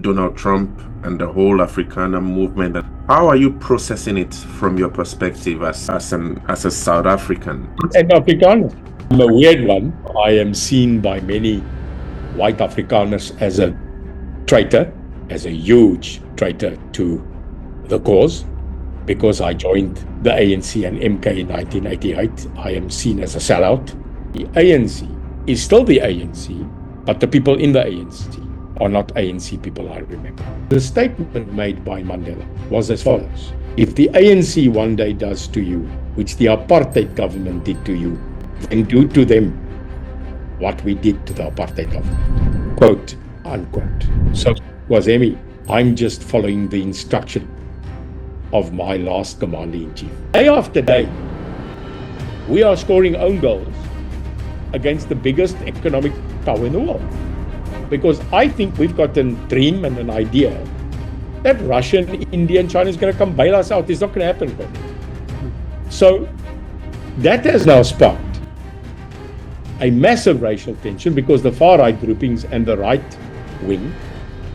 Donald Trump and the whole Afrikaner movement. How are you processing it from your perspective as a South African? And Afrikaner, I'm a weird one. I am seen by many white Afrikaners as a traitor, as a huge traitor to the cause. Because I joined the ANC and MK in 1988, I am seen as a sellout. The ANC is still the ANC, but the people in the ANC are not ANC people, I remember. The statement made by Mandela was as follows: if the ANC one day does to you, which the apartheid government did to you, then do to them what we did to the apartheid government. Quote, unquote. So, Kwazema, I'm just following the instruction of my last commander-in-chief. Day after day, we are scoring own goals against the biggest economic power in the world. Because I think we've got a dream and an idea that Russia and India and China is going to come bail us out. It's not going to happen. So that has now sparked a massive racial tension because the far-right groupings and the right wing,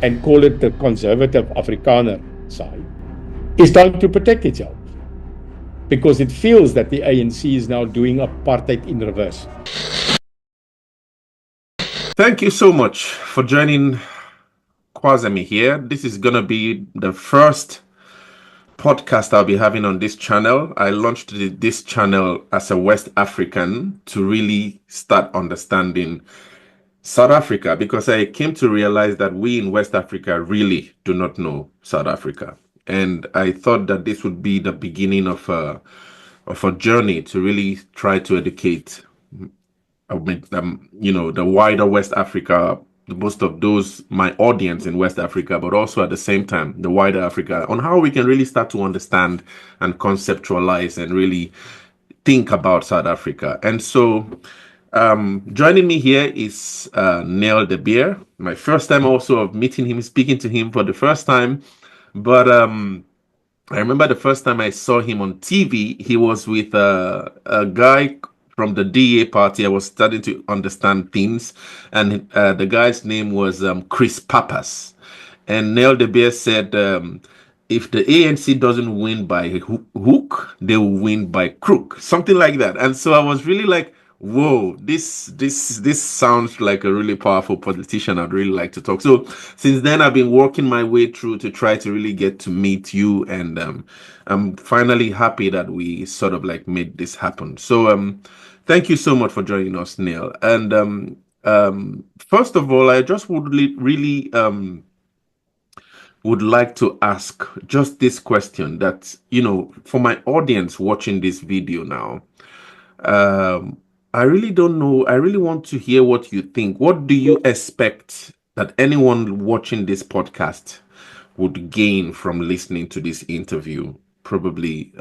and call it the conservative Afrikaner side, is trying to protect itself because it feels that the ANC is now doing apartheid in reverse. Thank you so much for joining Kwazema here. This is going to be the first podcast I'll be having on this channel. I launched this channel as a West African to really start understanding South Africa, because I came to realize that we in West Africa really do not know South Africa. And I thought that this would be the beginning of a journey to really try to educate, the wider West Africa, most of those, my audience in West Africa, but also at the same time, the wider Africa, on how we can really start to understand and conceptualize and really think about South Africa. And so joining me here is De Beer. My first time also of meeting him, speaking to him for the first time. But I remember the first time I saw him on TV, he was with a guy from the DA party. I was starting to understand things, and the guy's name was Chris Pappas. And De Beer said, if the ANC doesn't win by hook, they will win by crook, something like that. And so I was really like, whoa, this sounds like a really powerful politician. I'd really like to talk. So since then, I've been working my way through to try to really get to meet you, and I'm finally happy that we sort of like made this happen. So thank you so much for joining us, Neil. And first of all, I just would really would like to ask just this question that, for my audience watching this video now, I really don't know. I really want to hear what you think. What do you expect that anyone watching this podcast would gain from listening to this interview? Probably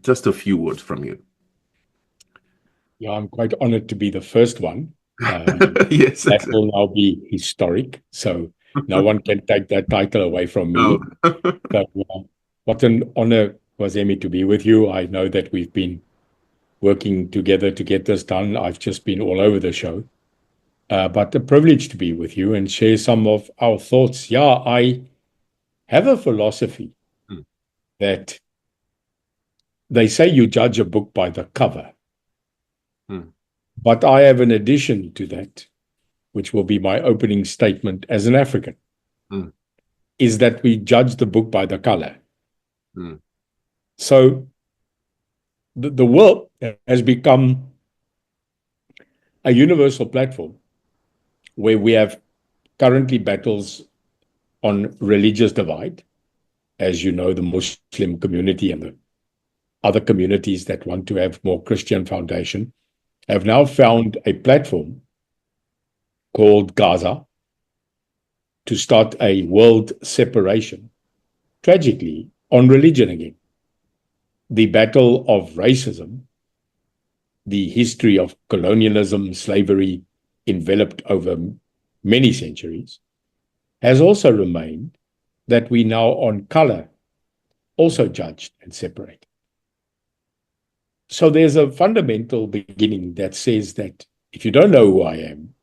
just a few words from you. Yeah, I'm quite honored to be the first one. Yes, that will now be historic. So no one can take that title away from me. So, what an honor, Kwazema, to be with you. I know that we've been working together to get this done. I've just been all over the show, but a privilege to be with you and share some of our thoughts. Yeah, I have a philosophy that they say you judge a book by the cover, but I have an addition to that, which will be my opening statement as an African, is that we judge the book by the color. So the world has become a universal platform where we have currently battles on religious divide. As you know, the Muslim community and the other communities that want to have more Christian foundation have now found a platform called Gaza to start a world separation, tragically, on religion again. The battle of racism, the history of colonialism, slavery, enveloped over many centuries, has also remained that we now on color also judged and separated. So there's a fundamental beginning that says that if you don't know who I am,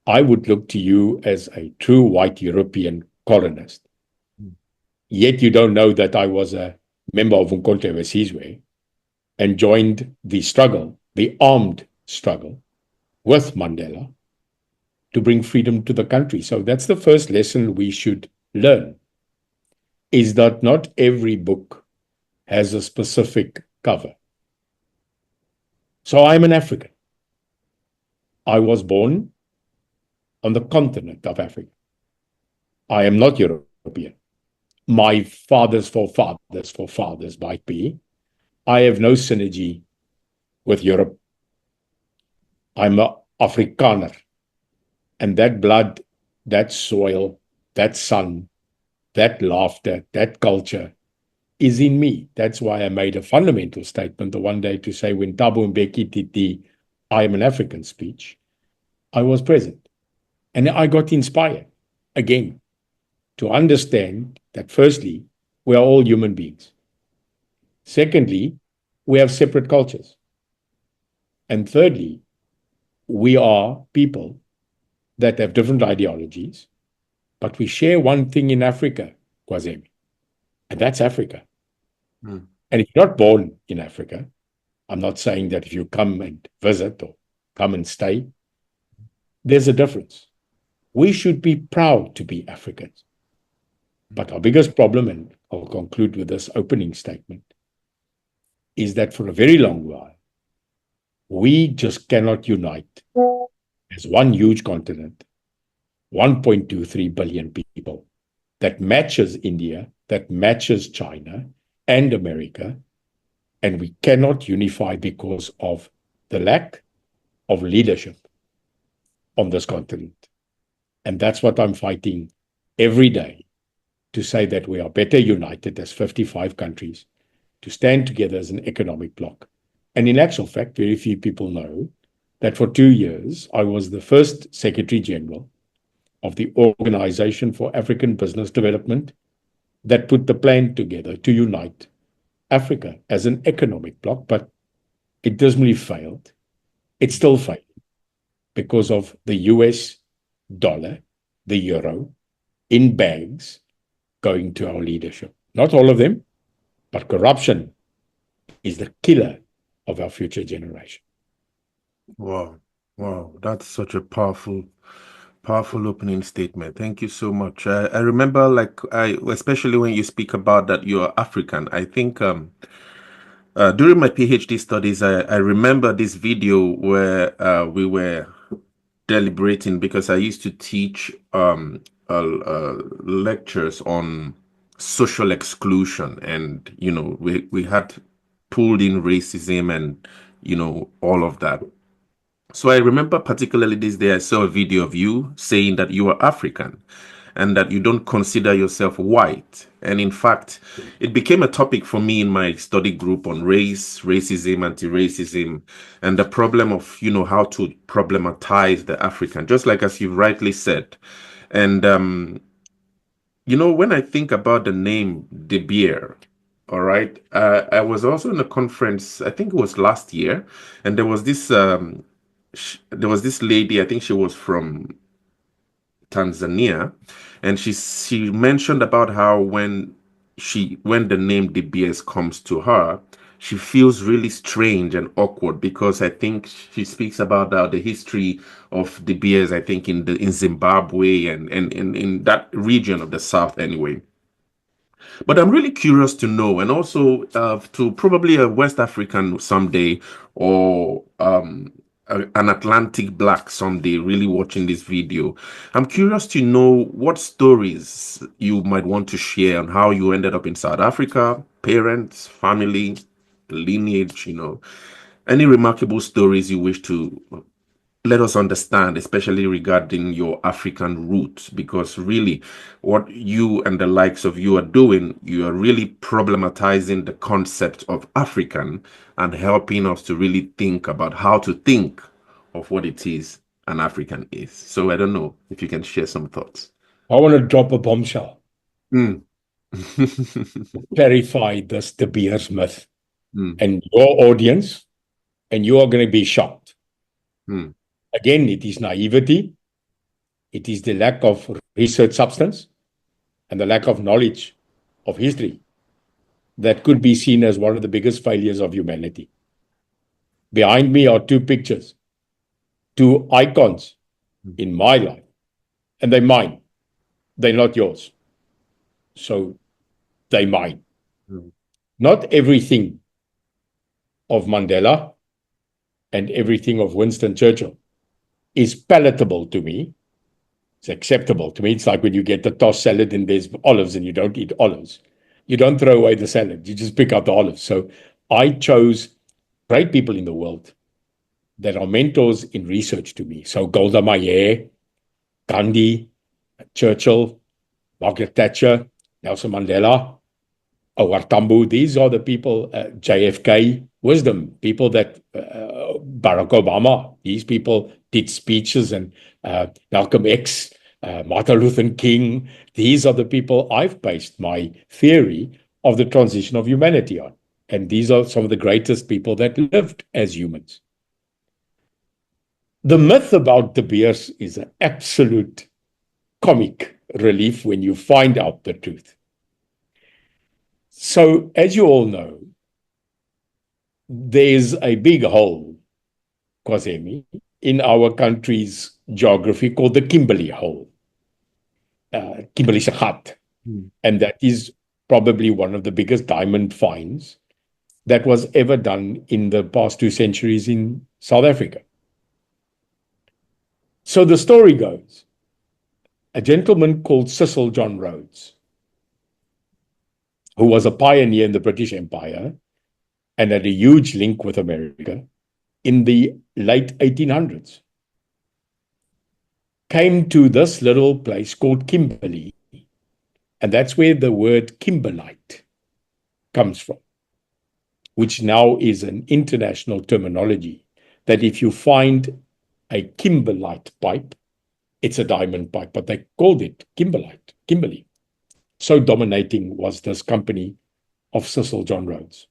I would look to you as a true white European colonist. Yet you don't know that I was a member of Umkhonto we Sizwe and joined the struggle, the armed struggle with Mandela to bring freedom to the country. So that's the first lesson we should learn, is that not every book has a specific cover. So I'm an African. I was born on the continent of Africa. I am not European. My father's forefathers might be. I have no synergy with Europe. I'm an Afrikaner. And that blood, that soil, that sun, that laughter, that culture is in me. That's why I made a fundamental statement the one day to say, when Thabo Mbeki did the I am an African speech, I was present. And I got inspired again to understand that, firstly, we are all human beings. Secondly, we have separate cultures. And thirdly, we are people that have different ideologies, but we share one thing in Africa, Kwazema, and that's Africa. And if you're not born in Africa, I'm not saying that if you come and visit or come and stay, there's a difference. We should be proud to be Africans. But our biggest problem, and I'll conclude with this opening statement, is that for a very long while, we just cannot unite as one huge continent, 1.23 billion people, that matches India, that matches China and America, and we cannot unify because of the lack of leadership on this continent. And that's what I'm fighting every day, to say that we are better united as 55 countries, to stand together as an economic bloc. And in actual fact, very few people know that for 2 years, I was the first Secretary General of the Organization for African Business Development that put the plan together to unite Africa as an economic bloc, but it dismally failed. It still failed because of the US dollar, the euro, in bags going to our leadership. Not all of them, but corruption is the killer of our future generation. Wow. That's such a powerful opening statement. Thank you so much. I remember, especially when you speak about that you're African, I think during my PhD studies, I remember this video where we were deliberating, because I used to teach lectures on social exclusion, and we had pulled in racism and all of that. So I remember particularly this day I saw a video of you saying that you are African and that you don't consider yourself white. And in fact, it became a topic for me in my study group on race, racism, anti-racism, and the problem of, how to problematize the African, just like as you've rightly said. And, when I think about the name De Beer, all right, I was also in a conference, I think it was last year, and there was this lady, I think she was from Tanzania, and she mentioned about how when the name De Beers comes to her, she feels really strange and awkward, because I think she speaks about the history of De Beers, I think in Zimbabwe and in that region of the South anyway. But I'm really curious to know, and also to probably a West African someday, or an Atlantic Black someday really watching this video. I'm curious to know what stories you might want to share on how you ended up in South Africa, parents, family, lineage, any remarkable stories you wish to let us understand, especially regarding your African roots, because really what you and the likes of you are doing, you are really problematizing the concept of African and helping us to really think about how to think of what it is an African is. So I don't know if you can share some thoughts. I want to drop a bombshell. Clarify this De Beers myth. And your audience, and you are going to be shocked. Again, it is naivety. It is the lack of research substance. and the lack of knowledge of history that could be seen as one of the biggest failures of humanity. Behind me are two pictures, two icons in my life, and they're mine. They're not yours. So they're mine. Not everything of Mandela and everything of Winston Churchill is palatable to me. It's acceptable to me. It's like when you get the tossed salad and there's olives and you don't eat olives. You don't throw away the salad. You just pick up the olives. So I chose great people in the world that are mentors in research to me. So Golda Meir, Gandhi, Churchill, Margaret Thatcher, Nelson Mandela, Howard Tambo. These are the people, JFK, wisdom, people that Barack Obama, these people did speeches, and Malcolm X, Martin Luther King. These are the people I've based my theory of the transition of humanity on. And these are some of the greatest people that lived as humans. The myth about De Beers is an absolute comic relief when you find out the truth. So, as you all know, there's a big hole, Kwazema, in our country's geography called the Kimberley Hole, Kimberley Gat. And that is probably one of the biggest diamond finds that was ever done in the past 2 centuries in South Africa. So the story goes, a gentleman called Cecil John Rhodes, who was a pioneer in the British Empire and had a huge link with America in the late 1800s, came to this little place called Kimberley. And that's where the word kimberlite comes from, which now is an international terminology, that if you find a kimberlite pipe, it's a diamond pipe, but they called it kimberlite, Kimberley. So dominating was this company of Cecil John Rhodes.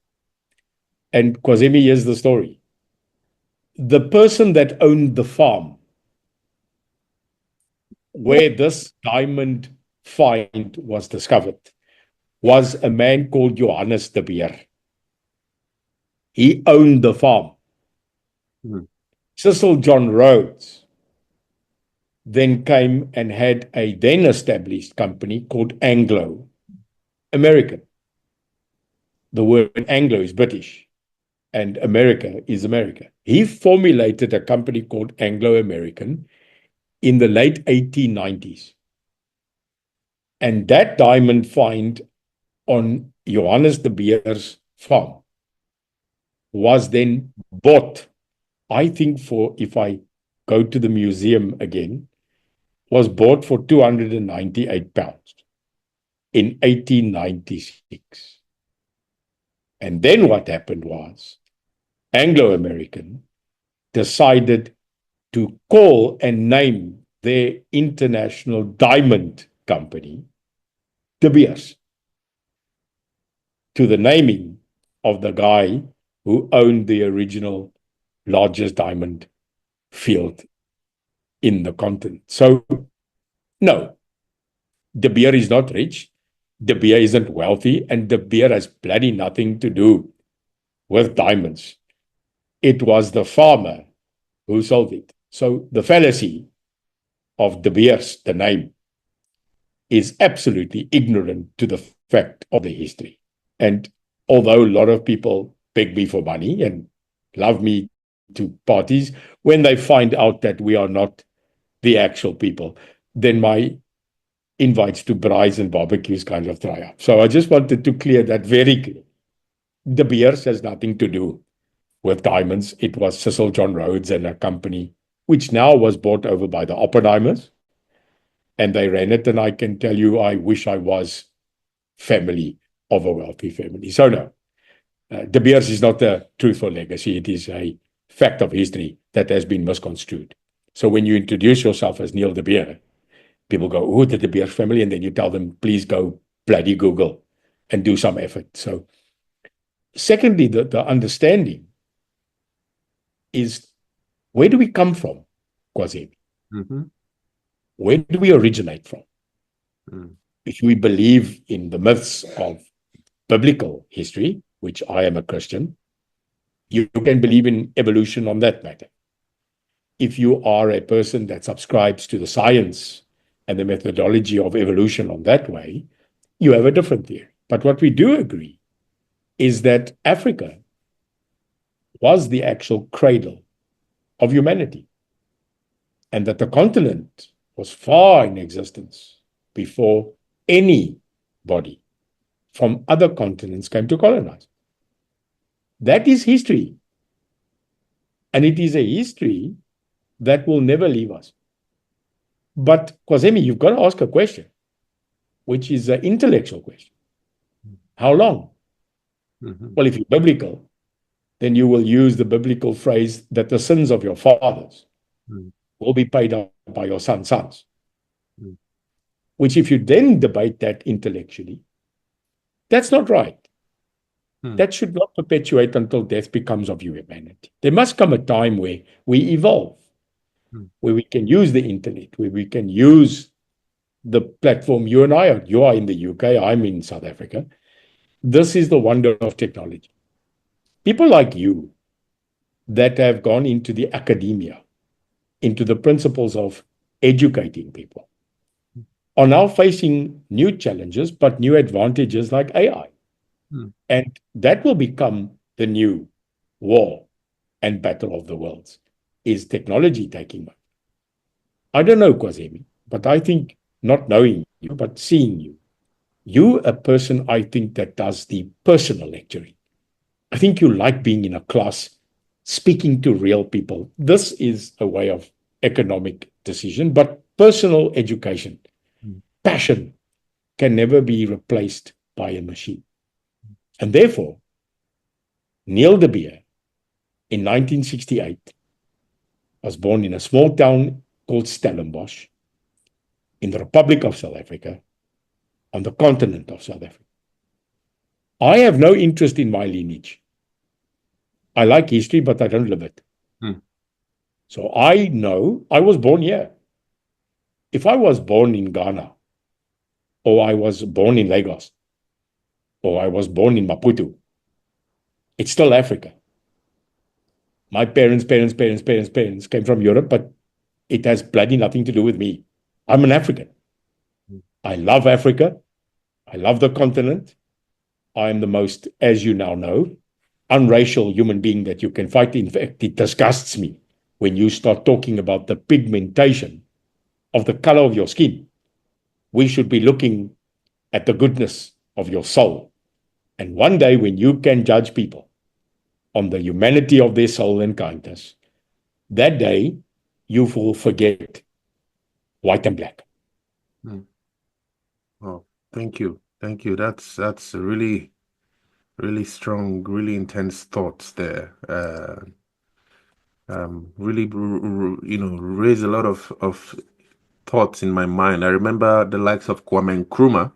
And Kwazema, here's the story. The person that owned the farm where this diamond find was discovered was a man called Johannes De Beer. He owned the farm. Cecil John Rhodes then came and had a then established company called Anglo American. The word Anglo is British and America is America. He formulated a company called Anglo American in the late 1890s. And that diamond find on Johannes De Beer's farm was then bought, I think for, if I go to the museum again, was bought for £298 in 1896. And then what happened was Anglo-American decided to call and name their international diamond company De Beers, to the naming of the guy who owned the original largest diamond field in the continent. So, no, De Beer is not rich, De Beer isn't wealthy, and De Beer has bloody nothing to do with diamonds. It was the farmer who sold it. So the fallacy of De Beers, the name, is absolutely ignorant to the fact of the history. And although a lot of people beg me for money and love me to parties, when they find out that we are not the actual people, then my invites to braais and barbecues kind of dry up. So I just wanted to clear that very clear. De Beers has nothing to do with diamonds. It was Cecil John Rhodes and a company which now was bought over by the Oppenheimers, and they ran it. And I can tell you, I wish I was family of a wealthy family. So no, De Beers is not a truthful legacy. It is a fact of history that has been misconstrued. So when you introduce yourself as Neil De Beer, people go, oh, the De Beers family, and then you tell them, please go bloody Google and do some effort. So secondly, the understanding is, where do we come from, Kwazema? Where do we originate from? if we believe in the myths of biblical history, which I am a Christian, you can believe in evolution on that matter. If you are a person that subscribes to the science and the methodology of evolution on that way, you have a different theory. But what we do agree is that Africa was the actual cradle of humanity, and that the continent was far in existence before anybody from other continents came to colonize. That is history. And it is a history that will never leave us. But, Kwazema, you've got to ask a question, which is an intellectual question. How long? Mm-hmm. Well, if you're biblical, then you will use the biblical phrase that the sins of your fathers will be paid up by your sons. Which, if you then debate that intellectually, that's not right. That should not perpetuate until death becomes of humanity. There must come a time where we evolve, where we can use the internet, where we can use the platform you and I are. You are in the UK, I'm in South Africa. This is the wonder of technology. People like you that have gone into the academia, into the principles of educating people, are now facing new challenges, but new advantages like AI. And that will become the new war and battle of the worlds. Is technology taking over? I don't know, Kwazema, but I think, not knowing you, but seeing you, you're a person, I think, that does the personal lecturing. I think you like being in a class, speaking to real people. This is a way of economic decision, but personal education, passion can never be replaced by a machine. And therefore, Neil De Beer, in 1968, was born in a small town called Stellenbosch, in the Republic of South Africa, on the continent of South Africa. I have no interest in my lineage. I like history, but I don't live it. So I know I was born here. If I was born in Ghana, or I was born in Lagos, or I was born in Maputo, it's still Africa. My parents came from Europe, but it has bloody nothing to do with me. I'm an African. I love Africa. I love the continent. I am the most, as you now know, unracial human being that you can fight. In fact, it disgusts me when you start talking about the pigmentation of the color of your skin. We should be looking at the goodness of your soul. And one day when you can judge people on the humanity of their soul and kindness, that day you will forget white and black. Oh, thank you. Thank you. That's really, really strong, really intense thoughts there. Really, raise a lot of thoughts in my mind. I remember the likes of Kwame Nkrumah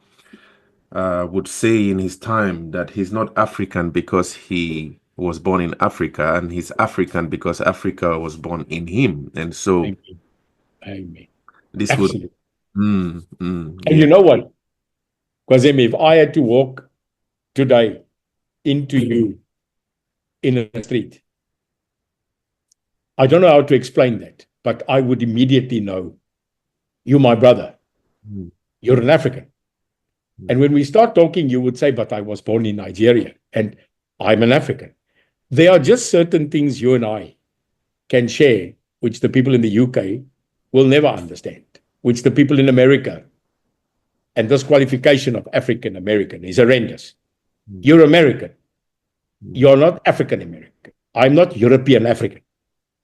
would say in his time that he's not African because he was born in Africa, and he's African because Africa was born in him. And so Amen. This Absolutely. would And you know what, Kwazema, if I had to walk today into you in a street, I don't know how to explain that, but I would immediately know you're my brother. You're an African. And when we start talking, you would say, but I was born in Nigeria and I'm an African. There are just certain things you and I can share, which the people in the UK will never understand, which the people in America, and this qualification of African American is horrendous. You're American. You're not African American. I'm not European African.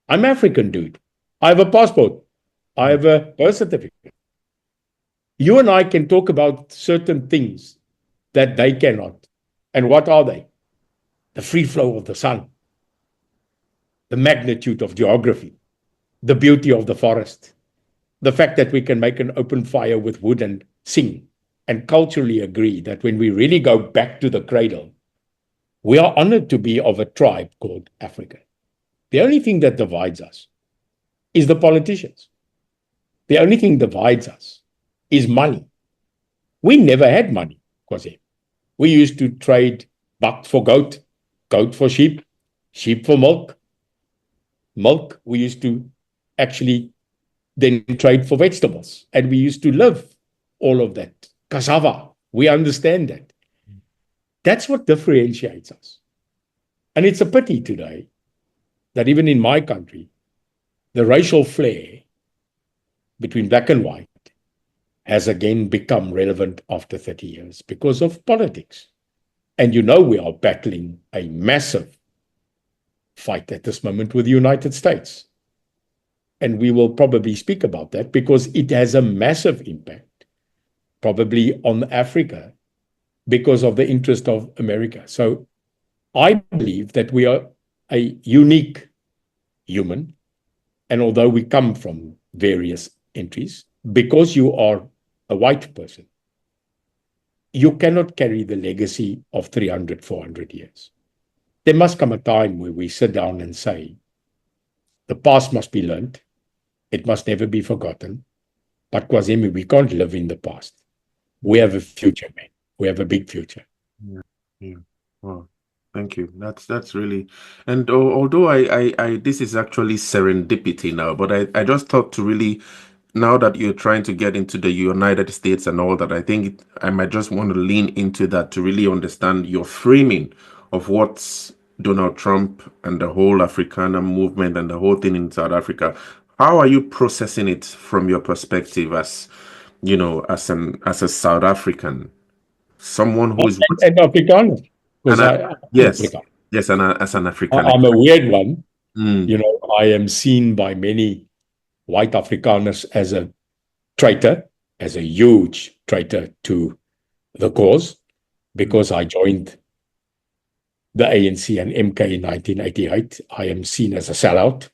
I'm African, dude. I have a passport. I have a birth certificate. You and I can talk about certain things that they cannot. And what are they? The free flow of the sun, the magnitude of geography, the beauty of the forest, the fact that we can make an open fire with wood and sing, and culturally agree that when we really go back to the cradle, we are honored to be of a tribe called Africa. The only thing that divides us is the politicians. The only thing that divides us is money. We never had money, Kwazema. We used to trade buck for goat, goat for sheep, sheep for milk, milk. We used to actually then trade for vegetables. And we used to live all of that. Cassava, we understand that. That's what differentiates us. And it's a pity today that even in my country, the racial flare between black and white has again become relevant after 30 years because of politics. And you know we are battling a massive fight at this moment with the United States. And we will probably speak about that because it has a massive impact, probably on Africa, because of the interest of America. So I believe that we are a unique human. And although we come from various entries, because you are a white person, you cannot carry the legacy of 300, 400 years. There must come a time where we sit down and say, the past must be learned. It must never be forgotten. But Kwazema, we can't live in the past. We have a future, man. We have a big future. Yeah. Yeah. Wow. Thank you. That's really, and although I this is actually serendipity now, but I just thought to really, now that you're trying to get into the United States and all that, I think I might just want to lean into that to really understand your framing of what's Donald Trump and the whole Afrikaner movement and the whole thing in South Africa. How are you processing it from your perspective as, as a South African, someone who is And Afrikaner, because yes, yes, and as an Afrikaner, I'm a weird one. Mm. I am seen by many white Afrikaners as a traitor, as a huge traitor to the cause, because I joined the ANC and MK in 1988. I am seen as a sellout.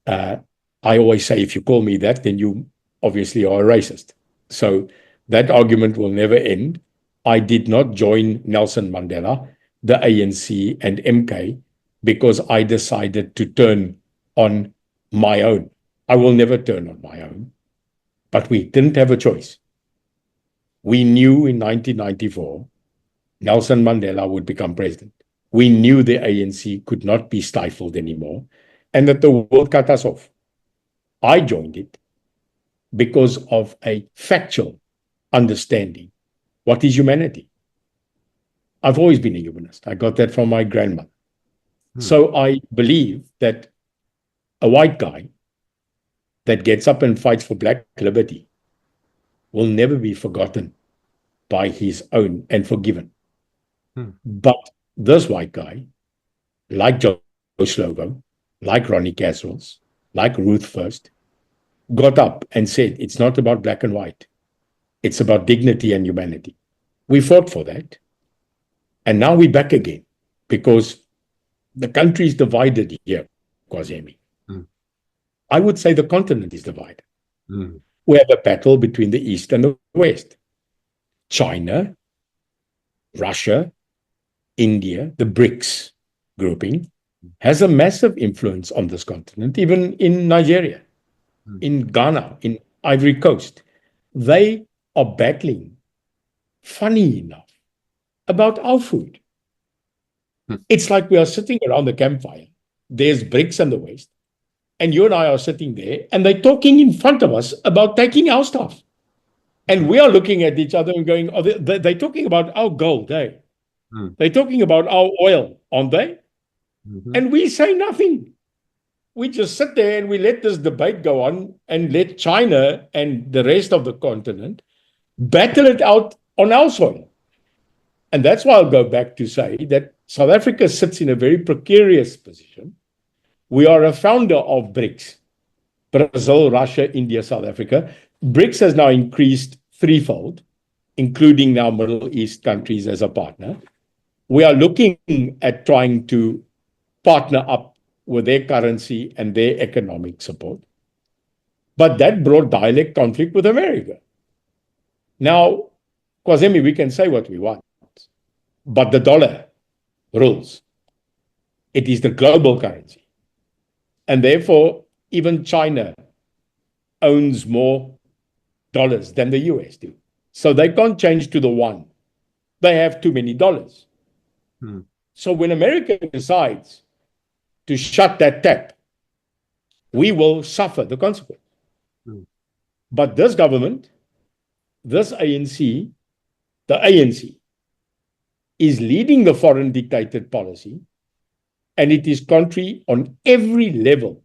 I always say, if you call me that, then you obviously are a racist. So that argument will never end. I did not join Nelson Mandela, the ANC, and MK because I decided to turn on my own. I will never turn on my own. But we didn't have a choice. We knew in 1994 Nelson Mandela would become president. We knew the ANC could not be stifled anymore and that the world cut us off. I joined it because of a factual understanding. What is humanity? I've always been a humanist. I got that from my grandmother. So I believe that a white guy that gets up and fights for black liberty will never be forgotten by his own and forgiven. But this white guy, like Joe Slovo, like Ronnie Caswells, like Ruth First, got up and said, it's not about black and white. It's about dignity and humanity. We fought for that. And now we're back again because the country is divided here, Kwazema. I would say the continent is divided. We have a battle between the East and the West. China, Russia, India, the BRICS grouping has a massive influence on this continent, even in Nigeria, in Ghana, in Ivory Coast. They are battling, funny enough, about our food. It's like we are sitting around the campfire. There's BRICS and the West. And you and I are sitting there, and they're talking in front of us about taking our stuff. And we are looking at each other and going, they're talking about our gold, eh? They're talking about our oil, aren't they? And we say nothing. We just sit there and we let this debate go on and let China and the rest of the continent battle it out on our soil. And that's why I'll go back to say that South Africa sits in a very precarious position. We are a founder of BRICS, Brazil, Russia, India, South Africa. BRICS has now increased threefold, including now Middle East countries as a partner. We are looking at trying to partner up with their currency and their economic support. But that brought dialect conflict with America. Now, Kwazema, we can say what we want, but the dollar rules. It is the global currency. And therefore, even China owns more dollars than the US do. So they can't change to the one. They have too many dollars. So when America decides to shut that tap, we will suffer the consequence. But this government, this ANC, the ANC, is leading the foreign dictated policy, and it is contrary on every level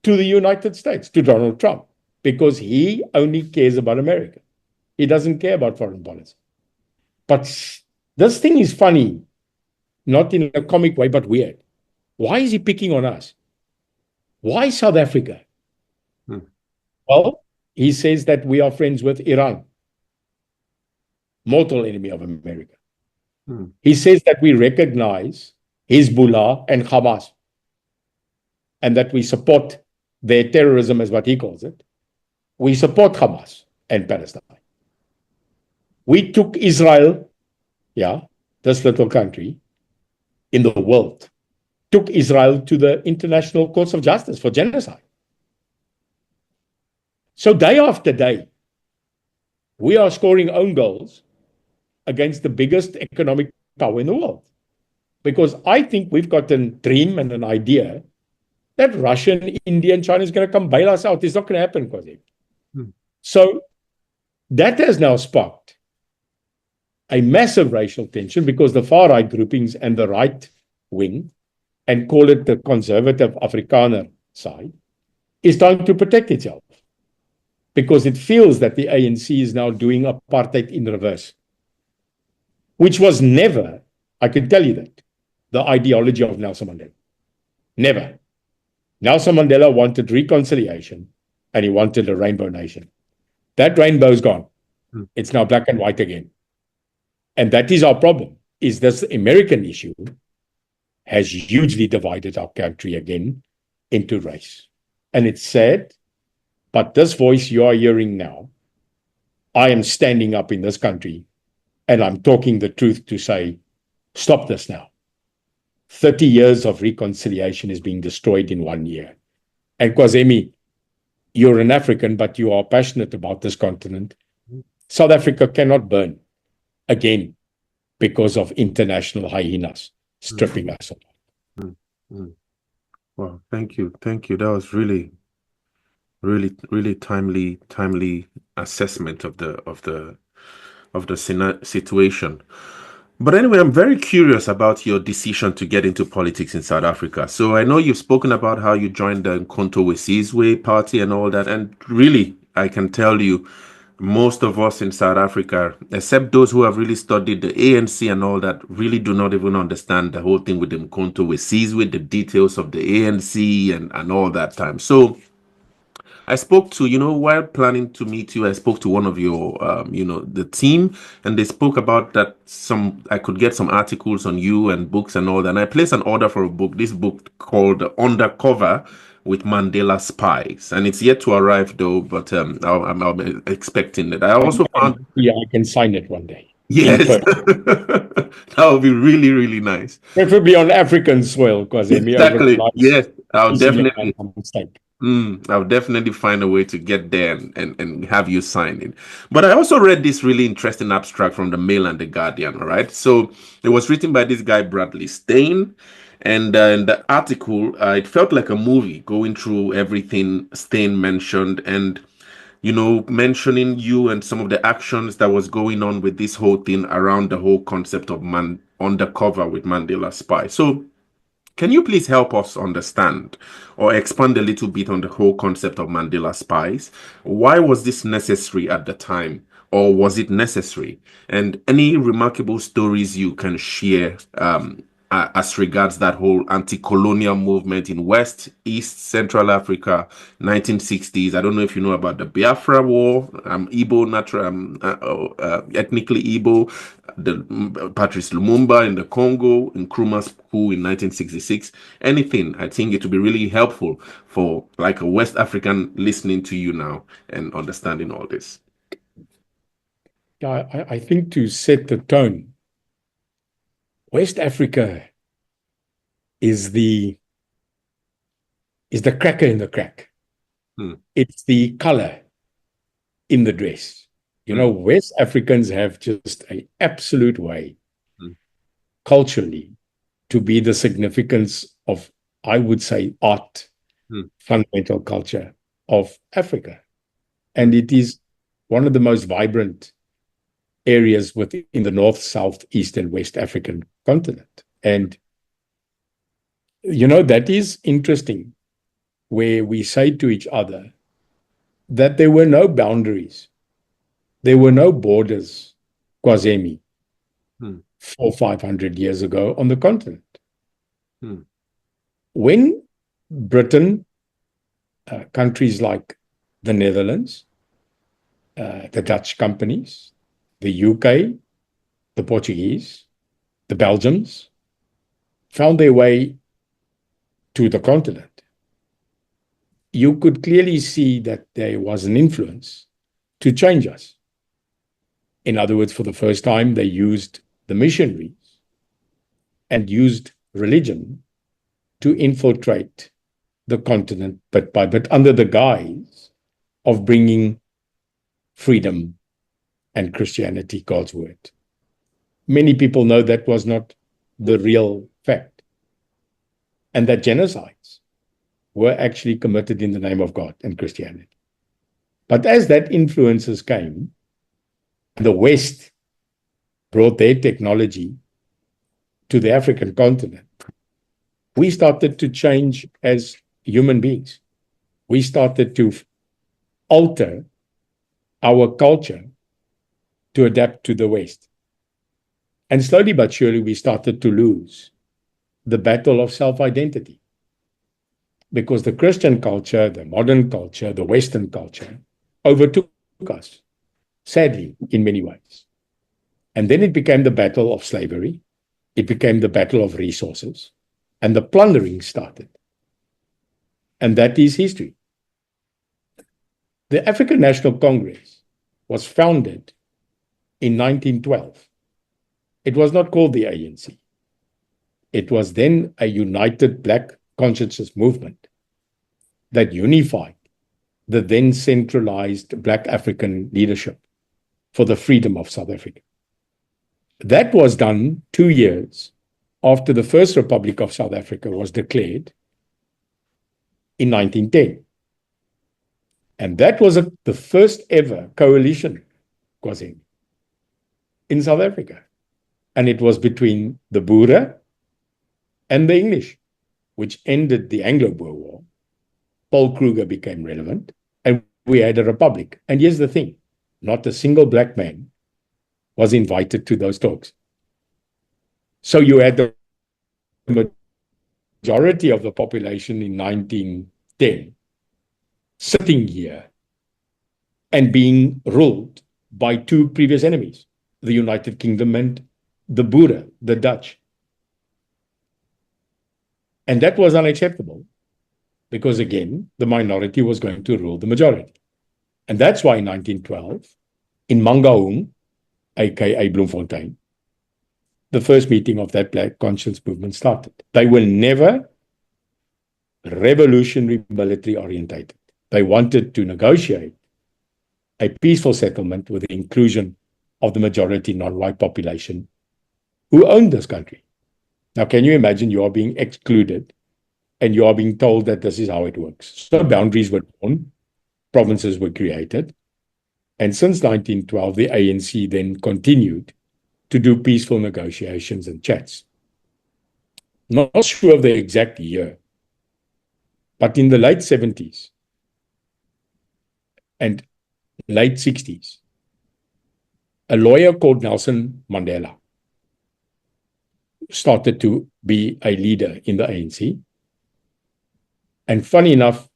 to the United States, to Donald Trump, because he only cares about America. He doesn't care about foreign policy. But this thing is funny, not in a comic way, but weird. Why is he picking on us? Why South Africa? Well, he says that we are friends with Iran, mortal enemy of America. He says that we recognize Hezbollah and Hamas, and that we support their terrorism, as what he calls it. We support Hamas and Palestine. We took Israel, this little country in the world, took Israel to the International Courts of Justice for genocide. So day after day, we are scoring own goals against the biggest economic power in the world. Because I think we've got a dream and an idea that Russia and India and China is going to come bail us out. It's not going to happen, Kwazema. So that has now sparked a massive racial tension, because the far-right groupings and the right wing, and call it the conservative Afrikaner side, is trying to protect itself, because it feels that the ANC is now doing apartheid in reverse, which was never, I can tell you that, the ideology of Nelson Mandela. Never. Nelson Mandela wanted reconciliation, and he wanted a rainbow nation. That rainbow's gone. It's now black and white again. And that is our problem, is this American issue has hugely divided our country again into race. And it's sad, but this voice you are hearing now, I am standing up in this country, and I'm talking the truth to say, stop this now. 30 years of reconciliation is being destroyed in 1 year. And Kwazema, you're an African, but you are passionate about this continent. South Africa cannot burn again because of international hyenas stripping us of. Well, thank you. Thank you. That was really timely assessment of the situation. But anyway, I'm very curious about your decision to get into politics in South Africa. So I know you've spoken about how you joined the Nkonto Wesizwe party and all that. And really, I can tell you, most of us in South Africa, except those who have really studied the ANC and all that, really do not even understand the whole thing with the Nkonto Wesizwe, the details of the ANC and all that time. So I spoke to, while planning to meet you, I spoke to one of your, the team, and they spoke about that I could get some articles on you and books and all that. And I placed an order for a book, this book called Undercover with Mandela Spies. And it's yet to arrive though, but I'm expecting it. I also found... Yeah, I can sign it one day. Yes, that would be really, really nice. Preferably on African soil, Kwazema. Exactly. Yes, I'll definitely find a way to get there and have you sign it. But I also read this really interesting abstract from the Mail and the Guardian, all right? So it was written by this guy, Bradley Stein. And in the article, it felt like a movie going through everything Stein mentioned and, mentioning you and some of the actions that was going on with this whole thing around the whole concept of Undercover with Mandela Spy. So can you please help us understand or expand a little bit on the whole concept of Mandela Spies? Why was this necessary at the time, or was it necessary? And any remarkable stories you can share as regards that whole anti-colonial movement in West, East, Central Africa, 1960s. I don't know if you know about the Biafra War, Igbo, ethnically Igbo, the Patrice Lumumba in the Congo, in Nkrumah's coup in 1966. Anything, I think it would be really helpful for like a West African listening to you now and understanding all this. Yeah, I think to set the tone, West Africa is the cracker in the crack. It's the color in the dress. West Africans have just an absolute way mm, culturally to be the significance of, I would say, art, mm, fundamental culture of Africa. And mm, it is one of the most vibrant areas within the North, South, East, and West African continent. And, that is interesting, where we say to each other that there were no boundaries, there were no borders, Kwazemi, mm, 400-500 years ago on the continent. mm, When Britain, countries like the Netherlands, the Dutch companies, the UK, the Portuguese, the Belgians, found their way to the continent, you could clearly see that there was an influence to change us. In other words, for the first time, they used the missionaries and used religion to infiltrate the continent bit by bit under the guise of bringing freedom and Christianity, God's word. Many people know that was not the real fact, and that genocides were actually committed in the name of God and Christianity. But as that influences came, the West brought their technology to the African continent, we started to change as human beings. We started to alter our culture to adapt to the West. And slowly but surely, we started to lose the battle of self-identity, because the Christian culture, the modern culture, the Western culture overtook us, sadly, in many ways. And then it became the battle of slavery. It became the battle of resources, and the plundering started. And that is history. The African National Congress was founded in 1912. It was not called the ANC. It was then a united Black consciousness movement that unified the then centralized Black African leadership for the freedom of South Africa. That was done 2 years after the First Republic of South Africa was declared in 1910. And that was the first ever coalition, Kwazema, in South Africa. And it was between the Boere and the English, which ended the Anglo-Boer War. Paul Kruger became relevant, and we had a republic. And here's the thing, not a single Black man was invited to those talks. So you had the majority of the population in 1910 sitting here and being ruled by two previous enemies, the United Kingdom and the Boere, the Dutch. And that was unacceptable, because again, the minority was going to rule the majority. And that's why in 1912, in Mangaung, aka Bloemfontein, the first meeting of that Black conscience movement started. They were never revolutionary military orientated. They wanted to negotiate a peaceful settlement with the inclusion of the majority non-white population who owned this country. Now, can you imagine you are being excluded and you are being told that this is how it works? So boundaries were drawn, provinces were created, and since 1912, the ANC then continued to do peaceful negotiations and chats. Not sure of the exact year, but in the late 70s and late 60s, a lawyer called Nelson Mandela started to be a leader in the ANC. And funny enough,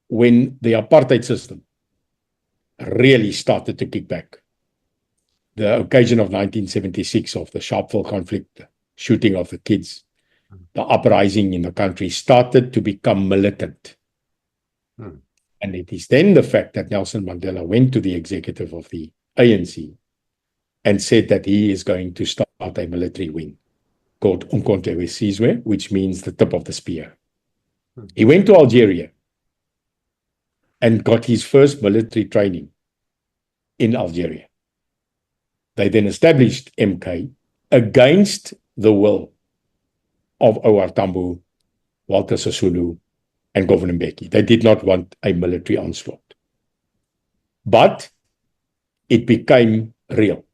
when the apartheid system really started to kick back, the occasion of 1976 of the Sharpeville conflict, the shooting of the kids, the uprising in the country started to become militant. And it is then the fact that Nelson Mandela went to the executive of the ANC and said that he is going to start a military wing called Umkhonto we Sizwe, which means the tip of the spear. He went to Algeria and got his first military training in Algeria. They then established MK against the will of O.R. Tambo, Walter Sisulu, and Govan Mbeki. They did not want a military onslaught. But it became real.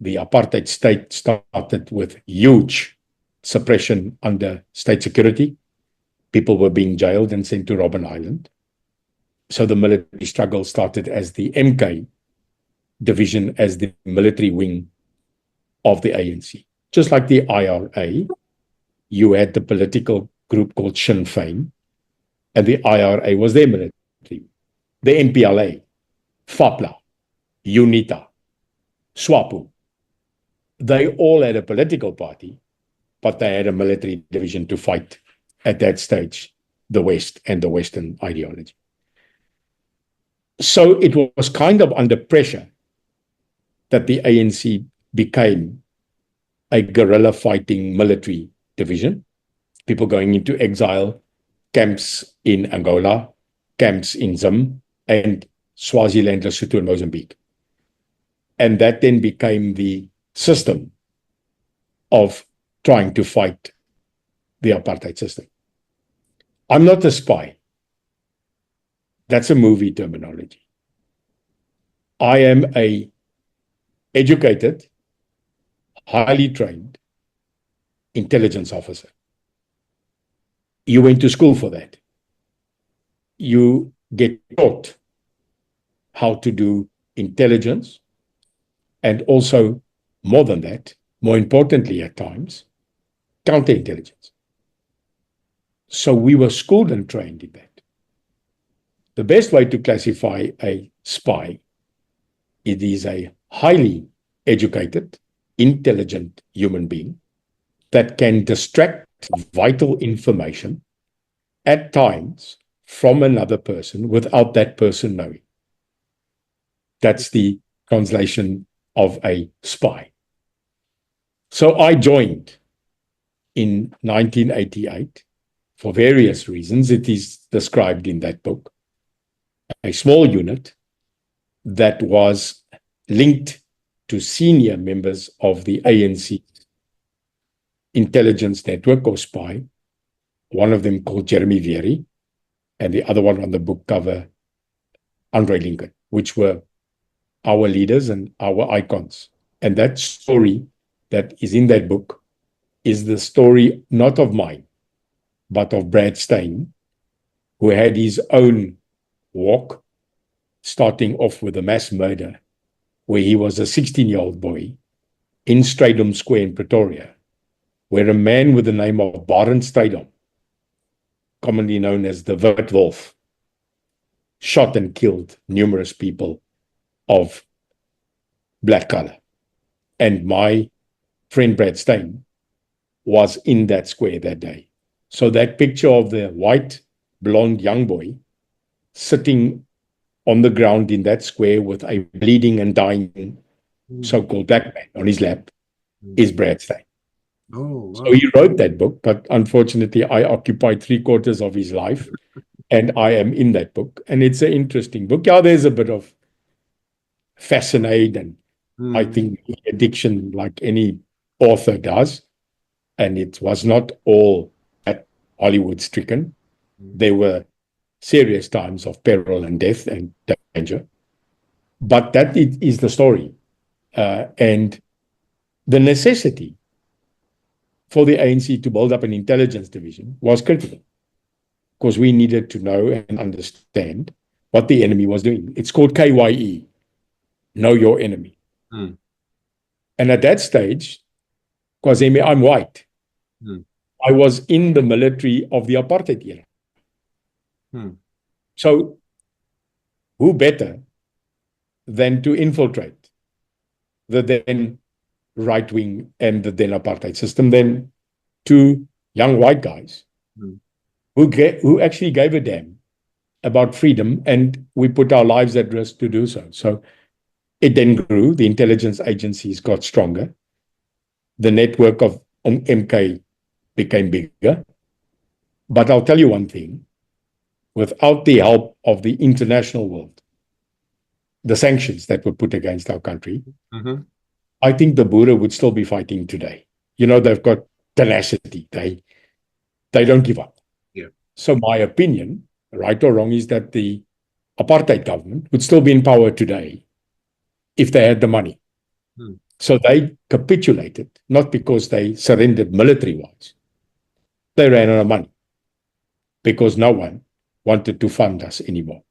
The apartheid state started with huge suppression under state security. People were being jailed and sent to Robben Island. So the military struggle started as the MK division, as the military wing of the ANC. Just like the IRA, you had the political group called Sinn Féin, and the IRA was their military. The MPLA, FAPLA, UNITA, SWAPO, they all had a political party, but they had a military division to fight at that stage the West and the Western ideology. So it was kind of under pressure that the ANC became a guerrilla fighting military division. People going into exile, camps in Angola, camps in Zim, and Swaziland, Lesotho, and Mozambique. And that then became the system of trying to fight the apartheid system. I'm not a spy. That's a movie terminology. I am a educated, highly trained intelligence officer. You went to school for that. You get taught how to do intelligence, and also, more than that, more importantly at times, counterintelligence. So we were schooled and trained in that. The best way to classify a spy, it is a highly educated, intelligent human being that can distract vital information at times from another person without that person knowing. That's the translation of a spy. So I joined in 1988 for various reasons. It is described in that book. A small unit that was linked to senior members of the ANC intelligence network or spy, one of them called Jeremy Vieri, and the other one on the book cover, Andre Lincoln, which were our leaders and our icons. And that story that is in that book is the story not of mine, but of Brad Stein, who had his own walk, starting off with a mass murder, where he was a 16-year-old boy in Strydom Square in Pretoria, where a man with the name of Barend Strydom, commonly known as the Wit Wolf, shot and killed numerous people of black color. And my friend Brad Stein was in that square that day. So that picture of the white, blonde young boy sitting on the ground in that square with a bleeding and dying so-called black man on his lap is Brad Stein. Oh, wow. So he wrote that book, but unfortunately I occupied 3/4 of his life, and I am in that book. And it's an interesting book. Yeah, there's a bit of fascinate and I think addiction like any author does. And it was not all at Hollywood stricken. There were serious times of peril and death and danger. But that is the story. And the necessity for the ANC to build up an intelligence division was critical, because we needed to know and understand what the enemy was doing. It's called KYE, know your enemy. And at that stage, Kwazema, I'm white. I was in the military of the apartheid era. So who better than to infiltrate the then right-wing and the then apartheid system than two young white guys who actually gave a damn about freedom, and we put our lives at risk to do so. So it then grew. The intelligence agencies got stronger. The network of MK became bigger. But I'll tell you one thing, without the help of the international world, the sanctions that were put against our country, Mm-hmm. I think the Boer would still be fighting today. They've got tenacity. They don't give up. Yeah. So my opinion, right or wrong, is that the apartheid government would still be in power today if they had the money. Mm. So they capitulated, not because they surrendered military-wise. They ran out of money because no one wanted to fund us anymore.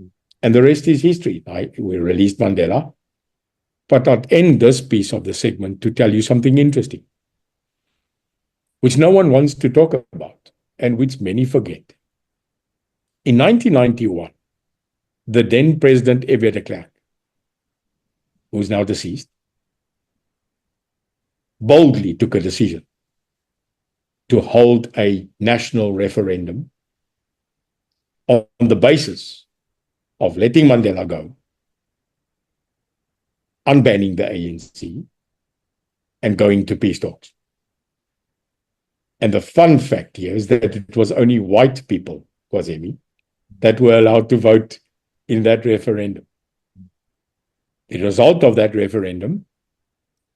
Mm. And the rest is history. We released Mandela, but I'd end this piece of the segment to tell you something interesting, which no one wants to talk about and which many forget. In 1991, the then President F.W. de Klerk, who is now deceased, boldly took a decision to hold a national referendum on the basis of letting Mandela go, unbanning the ANC, and going to peace talks. And the fun fact here is that it was only white people, Kwazema, that were allowed to vote in that referendum. The result of that referendum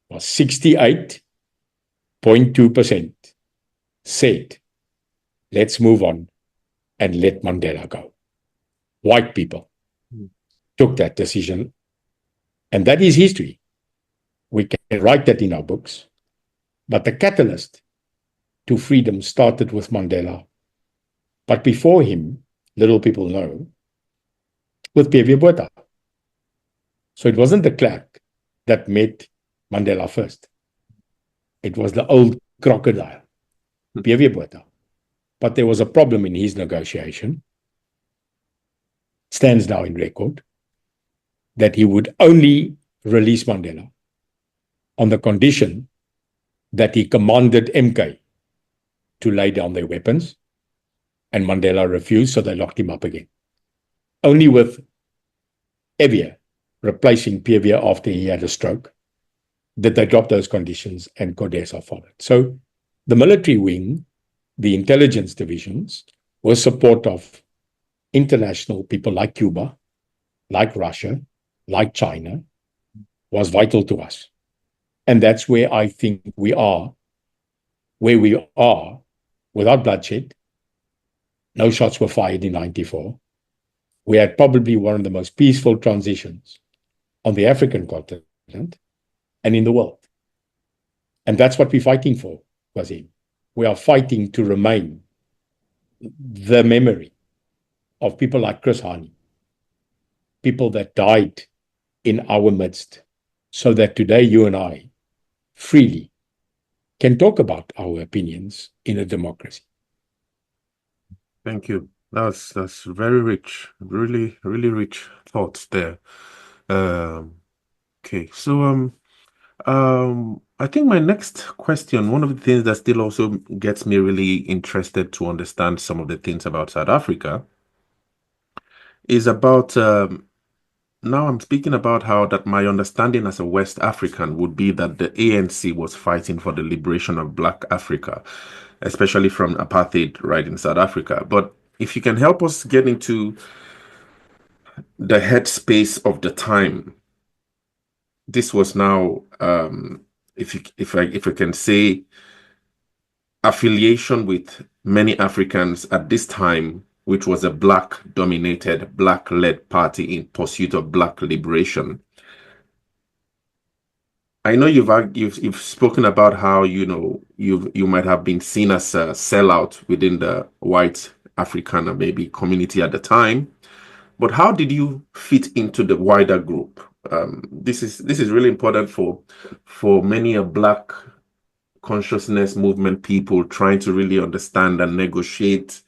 was 68.2% said, let's move on and let Mandela go. White people took that decision, and that is history. We can write that in our books, but the catalyst to freedom started with Mandela. But before him, little people know, with P.W. Botha. So it wasn't the Klerk that met Mandela first. It was the old crocodile, P.W. Botha. But there was a problem in his negotiation. It stands now in record that he would only release Mandela on the condition that he commanded MK to lay down their weapons, and Mandela refused, so they locked him up again. Only with F.W. replacing P.W. after he had a stroke did they drop those conditions, and CODESA followed. So the military wing, the intelligence divisions, with support of international people like Cuba, like Russia, like China, was vital to us. And that's where I think we are, where we are, without bloodshed. No shots were fired in 94. We had probably one of the most peaceful transitions on the African continent and in the world. And that's what we're fighting for, Kwazema. We are fighting to remain the memory of people like Chris Hani, people that died in our midst, so that today you and I freely can talk about our opinions in a democracy. Thank you. That's very rich, really, really rich thoughts there. Okay, so I think my next question, one of the things that still also gets me really interested to understand some of the things about South Africa is about now I'm speaking about how that my understanding as a West African would be that the ANC was fighting for the liberation of Black Africa, especially from apartheid right in South Africa. But if you can help us get into the headspace of the time, this was now, if I can say, affiliation with many Africans at this time, which was a Black-dominated, Black-led party in pursuit of Black liberation. I know you've spoken about how you might have been seen as a sellout within the white Afrikaner maybe community at the time, but how did you fit into the wider group? This is really important for many a Black consciousness movement people trying to really understand and negotiate.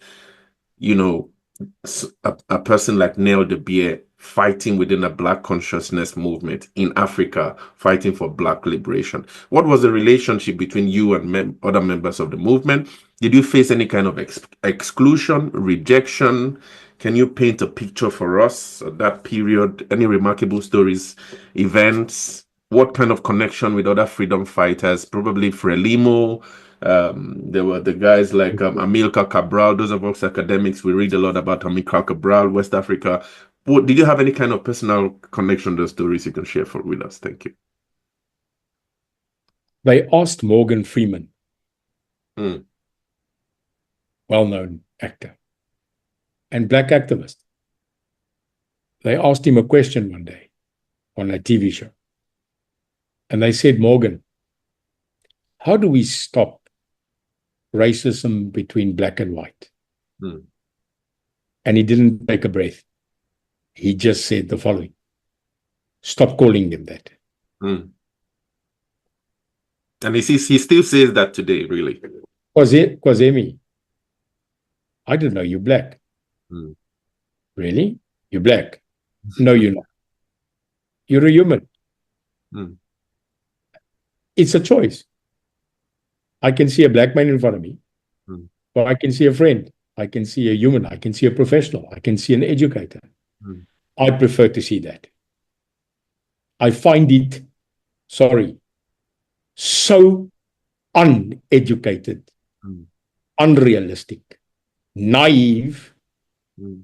A person like Neil De Beer fighting within a Black consciousness movement in Africa, fighting for Black liberation. What was the relationship between you and other members of the movement? Did you face any kind of exclusion, rejection? Can you paint a picture for us of that period? Any remarkable stories, events? What kind of connection with other freedom fighters? Probably Frelimo. There were the guys like Amilcar Cabral. Those of us academics, we read a lot about Amilcar Cabral, West Africa. did you have any kind of personal connection to the stories you can share with us? Thank you. They asked Morgan Freeman, Mm. well-known actor and black activist. They asked him a question one day on a TV show. And they said, Morgan, how do we stop racism between black and white? Mm. And he didn't take a breath. He just said the following: stop calling them that. Mm. And he still says that today, really. Kwazema, I don't know, you're black. Mm. Really? You're black? No, you're not. You're a human. Mm. It's a choice. I can see a black man in front of me, but I can see a friend. I can see a human. I can see a professional. I can see an educator. Mm. I prefer to see that. I find it, so uneducated, unrealistic, naive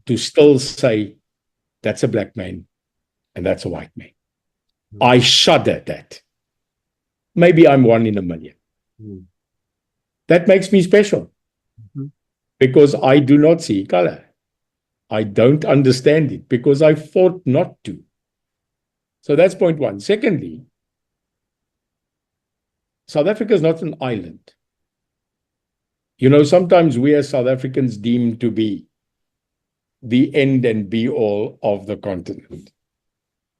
to still say that's a black man and that's a white man. I shudder at that. Maybe I'm one in a million. That makes me special because I do not see color. I don't understand it because I fought not to. So that's point one. Secondly, South Africa is not an island. You know, sometimes we as South Africans deem to be the end and be all of the continent.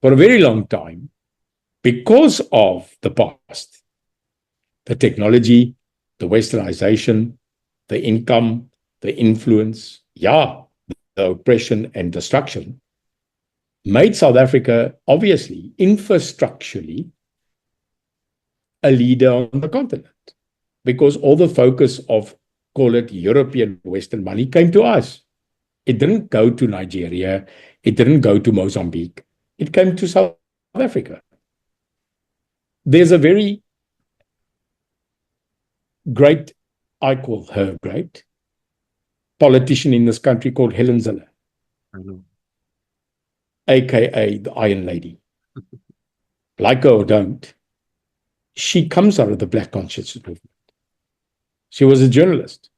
For a very long time, because of the past, the technology, the westernization, the income, the influence, the oppression and destruction, made South Africa, obviously, infrastructurally, a leader on the continent. Because all the focus of, call it European Western money, came to us. It didn't go to Nigeria. It didn't go to Mozambique. It came to South Africa. There's a very great, I call her great, politician in this country called Helen Zille, aka the Iron Lady. Like her or don't, she comes out of the Black consciousness movement. She was a journalist,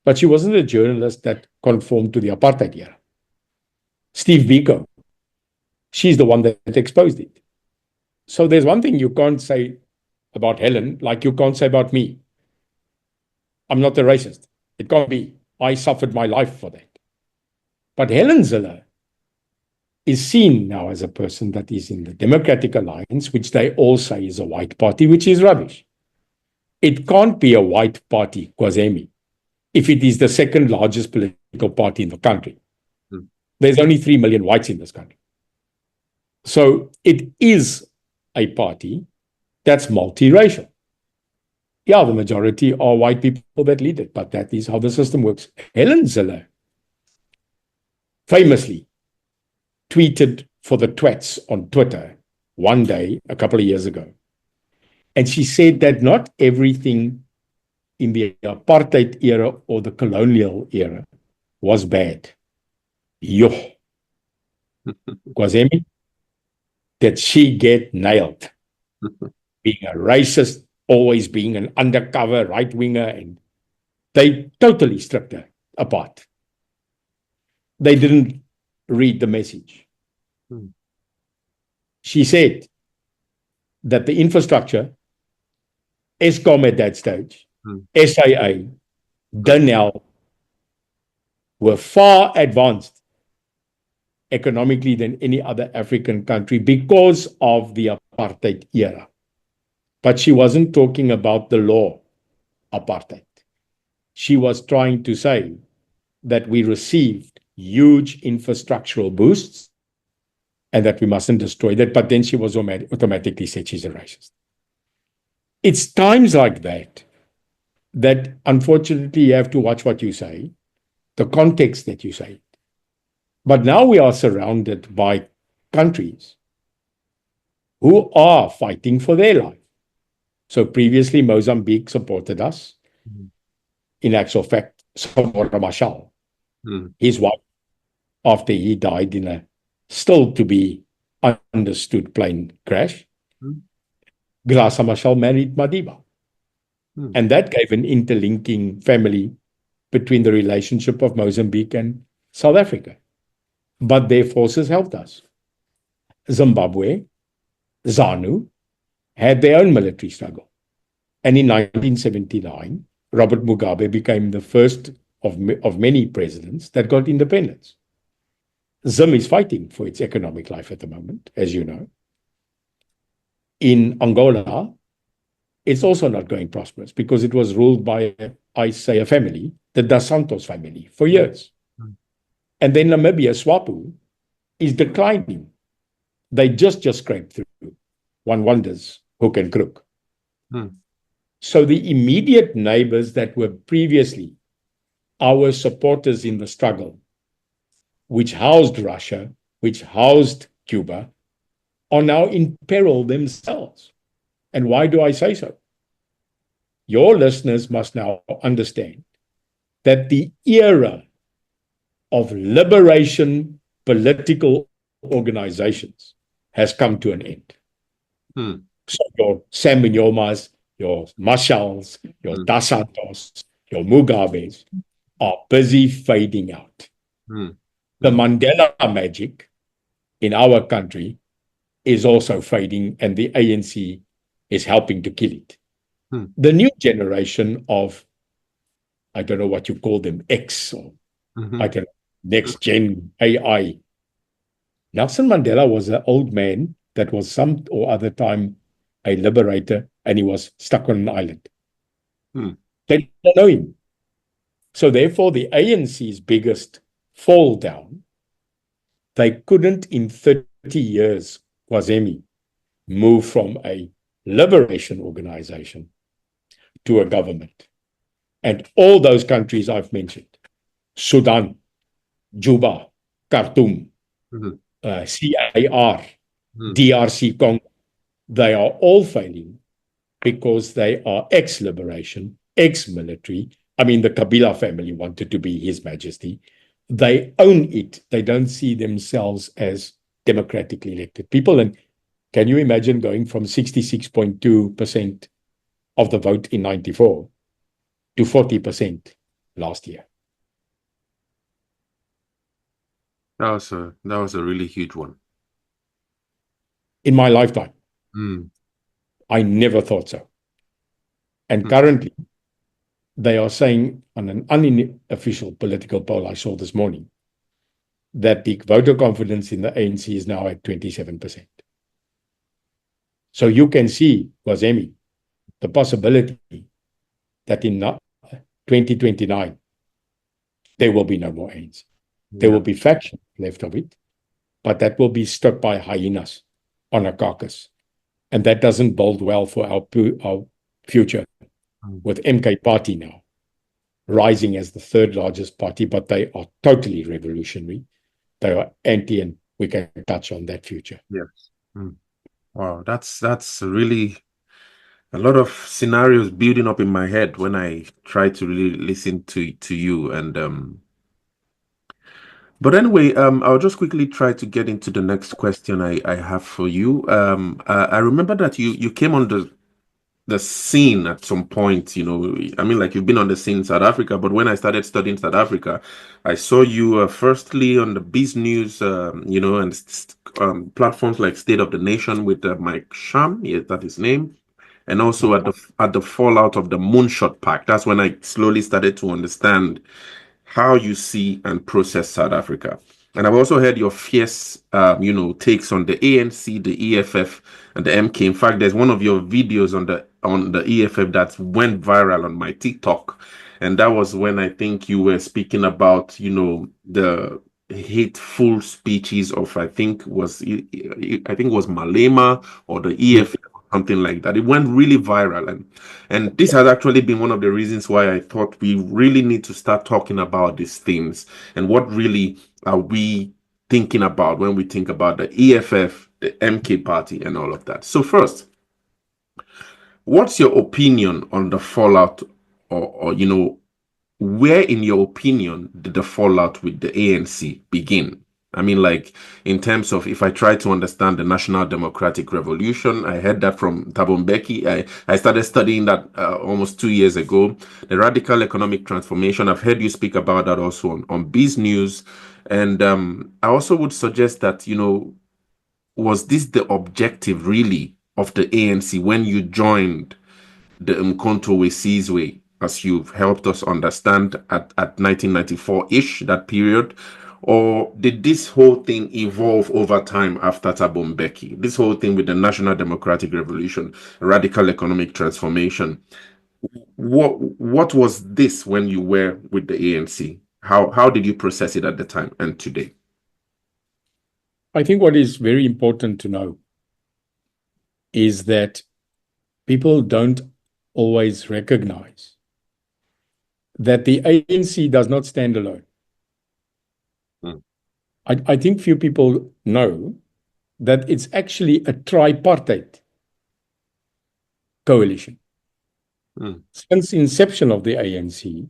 but she wasn't a journalist that conformed to the apartheid era. Steve Biko, she's the one that exposed it. So there's one thing you can't say about Helen, like you can't say about me. I'm not a racist. It can't be. I suffered my life for that. But Helen Zille is seen now as a person that is in the Democratic Alliance, which they all say is a white party, which is rubbish. It can't be a white party, Kwazema, if it is the second largest political party in the country. There's only 3 million whites in this country. So it is a party that's multiracial. Yeah, the majority are white people that lead it, but that is how the system works. Helen Zille famously tweeted for the twats on Twitter one day, a couple of years ago. And she said that not everything in the apartheid era or the colonial era was bad. Yo. Kwazema, did she get nailed? Being a racist, always being an undercover right-winger, and they totally stripped her apart. They didn't read the message. She said that the infrastructure, Eskom at that stage, SAA, Denel, were far advanced economically than any other African country because of the apartheid era. But she wasn't talking about the law apartheid. She was trying to say that we received huge infrastructural boosts and that we mustn't destroy that. But then she was automatically said she's a racist. It's times like that that unfortunately you have to watch what you say, the context that you say. But now we are surrounded by countries who are fighting for their life. So previously, Mozambique supported us. In actual fact, Samora Machel, his wife, after he died in a still to be understood plane crash. Graça Machel married Madiba. And that gave an interlinking family between the relationship of Mozambique and South Africa. But their forces helped us. Zimbabwe, ZANU, had their own military struggle. And in 1979, Robert Mugabe became the first of many presidents that got independence. Zim is fighting for its economic life at the moment, as you know. In Angola, it's also not going prosperous because it was ruled by, I say, a family, the Dos Santos family, for years. And then Namibia, SWAPO, is declining. They just scraped through. One wonders hook and crook. So the immediate neighbors that were previously our supporters in the struggle, which housed Russia, which housed Cuba, are now in peril themselves. And why do I say so? Your listeners must now understand that the era of liberation political organizations has come to an end. So your Sam Nyomas, your Machels, your Dos Santos, your Mugabes are busy fading out. The Mandela magic in our country is also fading, and the ANC is helping to kill it. The new generation of, I don't know what you call them, X or I don't know, next gen AI. Nelson Mandela was an old man that was some or other time a liberator, and he was stuck on an island. They don't know him. So therefore, the ANC's biggest fall down, they couldn't in 30 years, Kwazema, move from a liberation organization to a government. And all those countries I've mentioned, Sudan, Juba, Khartoum, CAR, DRC Congo, they are all failing because they are ex-liberation, ex-military. I mean, the Kabila family wanted to be His Majesty. They own it. They don't see themselves as democratically elected people. And can you imagine going from 66.2% of the vote in 94 to 40% last year? That was a really huge one. In my lifetime. I never thought so. And currently, they are saying on an unofficial political poll I saw this morning that the voter confidence in the ANC is now at 27%. So you can see, Kwazema, the possibility that in 2029, there will be no more ANC. There will be factions left of it, but that will be struck by hyenas on a carcass. And that doesn't bode well for our future with MK Party now rising as the third largest party, but they are totally revolutionary. They are anti, and we can touch on that future. Yes. Wow, that's really a lot of scenarios building up in my head when I try to really listen to you. And but anyway, I'll just quickly try to get into the next question I have for you. I remember that you came on the scene at some point, you know. I mean, like, you've been on the scene in South Africa, but when I started studying South Africa, I saw you firstly on the Biz News, you know, and platforms like State of the Nation with Mike Sham, yeah, that's his name, and also at the fallout of the Moonshot Pact. That's when I slowly started to understand how you see and process South Africa. And I've also heard your fierce, you know, takes on the ANC, the EFF, and the MK. In fact, there's one of your videos on the EFF that went viral on my TikTok, and that was when I think you were speaking about, you know, the hateful speeches of I think it was Malema or the EFF. Something like that. It went really viral, and this has actually been one of the reasons why I thought we really need to start talking about these things and what really are we thinking about when we think about the EFF, the MK party, and all of that. So first, what's your opinion on the fallout, or you know, where in your opinion did the fallout with the ANC begin? I mean, like, in terms of if I try to understand the National Democratic Revolution, I heard that from Thabo Mbeki. I started studying that almost 2 years ago. The radical economic transformation, I've heard you speak about that also on Biz News. And I also would suggest that, was this the objective really of the ANC when you joined the Umkhonto we Sizwe, as you've helped us understand at 1994-ish, that period? Or did this whole thing evolve over time after Thabo Mbeki? This whole thing with the National Democratic Revolution, radical economic transformation. What was this when you were with the ANC? How did you process it at the time and today? I think what is very important to know is that people don't always recognize that the ANC does not stand alone. I think few people know that it's actually a tripartite coalition. Since inception of the ANC,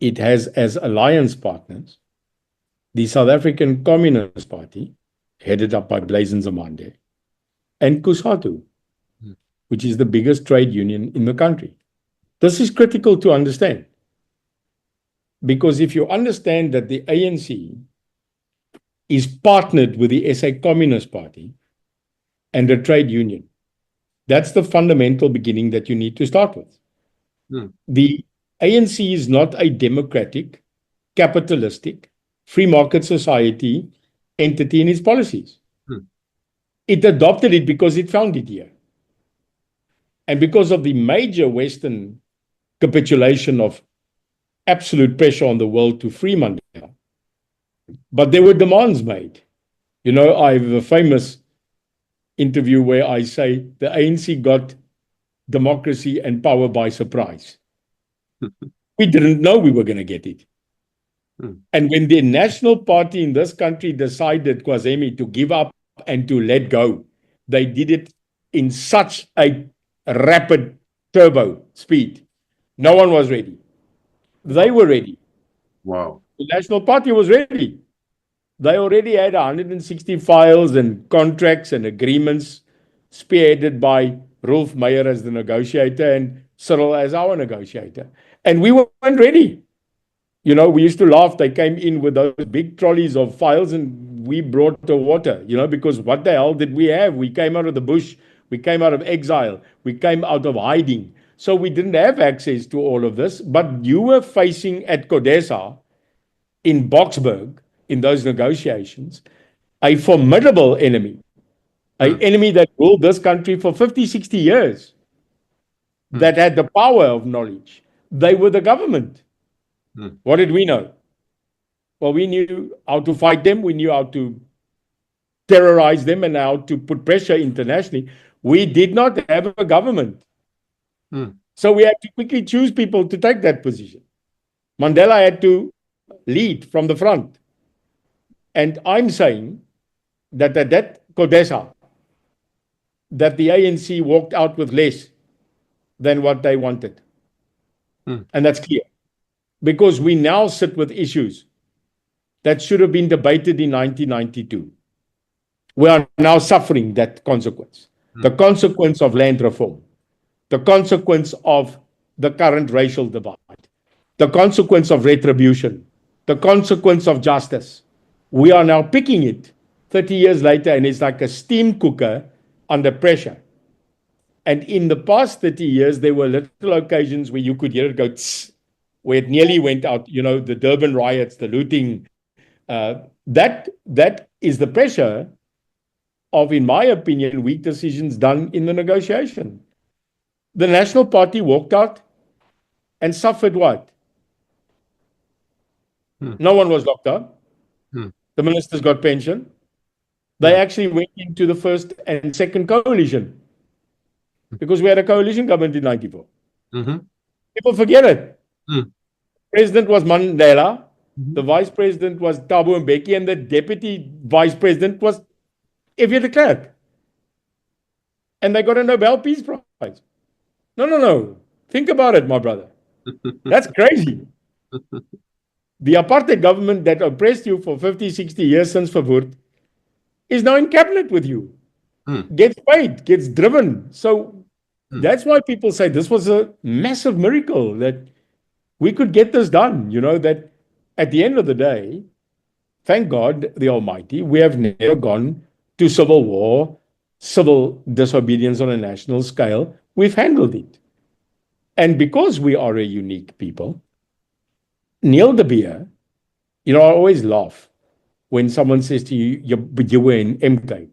it has as alliance partners the South African Communist Party, headed up by Blaise Nzimande, and COSATU, which is the biggest trade union in the country. This is critical to understand, because if you understand that the ANC is partnered with the SA Communist Party and a trade union, that's the fundamental beginning that you need to start with. The ANC is not a democratic, capitalistic, free market society entity in its policies. It adopted it because it found it here. And because of the major Western capitulation of absolute pressure on the world to free Mandela. But there were demands made. I have a famous interview where I say the ANC got democracy and power by surprise. We didn't know we were going to get it. And when the national party in this country decided, Kwazema, to give up and to let go, they did it in such a rapid turbo speed. No one was ready. They were ready. Wow. The National Party was ready. They already had 160 files and contracts and agreements spearheaded by Rolf Meyer as the negotiator and Cyril as our negotiator. And we weren't ready. We used to laugh. They came in with those big trolleys of files and we brought the water, because what the hell did we have? We came out of the bush. We came out of exile. We came out of hiding. So we didn't have access to all of this. But you were facing at CODESA in Boksburg, in those negotiations, a formidable enemy, an enemy that ruled this country for 50, 60 years, that had the power of knowledge. They were the government. What did we know? Well, we knew how to fight them. We knew how to terrorize them and how to put pressure internationally. We did not have a government. So we had to quickly choose people to take that position. Mandela had to lead from the front. And I'm saying that at that CODESA, that the ANC walked out with less than what they wanted. And that's clear. Because we now sit with issues that should have been debated in 1992. We are now suffering that consequence. The consequence of land reform, the consequence of the current racial divide, the consequence of retribution, the consequence of justice. We are now picking it 30 years later, and it's like a steam cooker under pressure. And in the past 30 years, there were little occasions where you could hear it go tss, where it nearly went out, the Durban riots, the looting. That is the pressure of, in my opinion, weak decisions done in the negotiation. The National Party walked out and suffered what? No one was locked up. The ministers got pension. They actually went into the first and second coalition because we had a coalition government in 94. People forget it. President was Mandela. The vice president was Thabo Mbeki, and the deputy vice president was F.W. de Klerk. And they got a Nobel Peace Prize. No. Think about it, my brother. That's crazy. The apartheid government that oppressed you for 50, 60 years since Verwoerd is now in cabinet with you, gets paid, gets driven. So that's why people say this was a massive miracle that we could get this done. That at the end of the day, thank God the Almighty, we have never gone to civil war, civil disobedience on a national scale. We've handled it. And because we are a unique people, Neil De Beer, I always laugh when someone says to you, but you were in MK.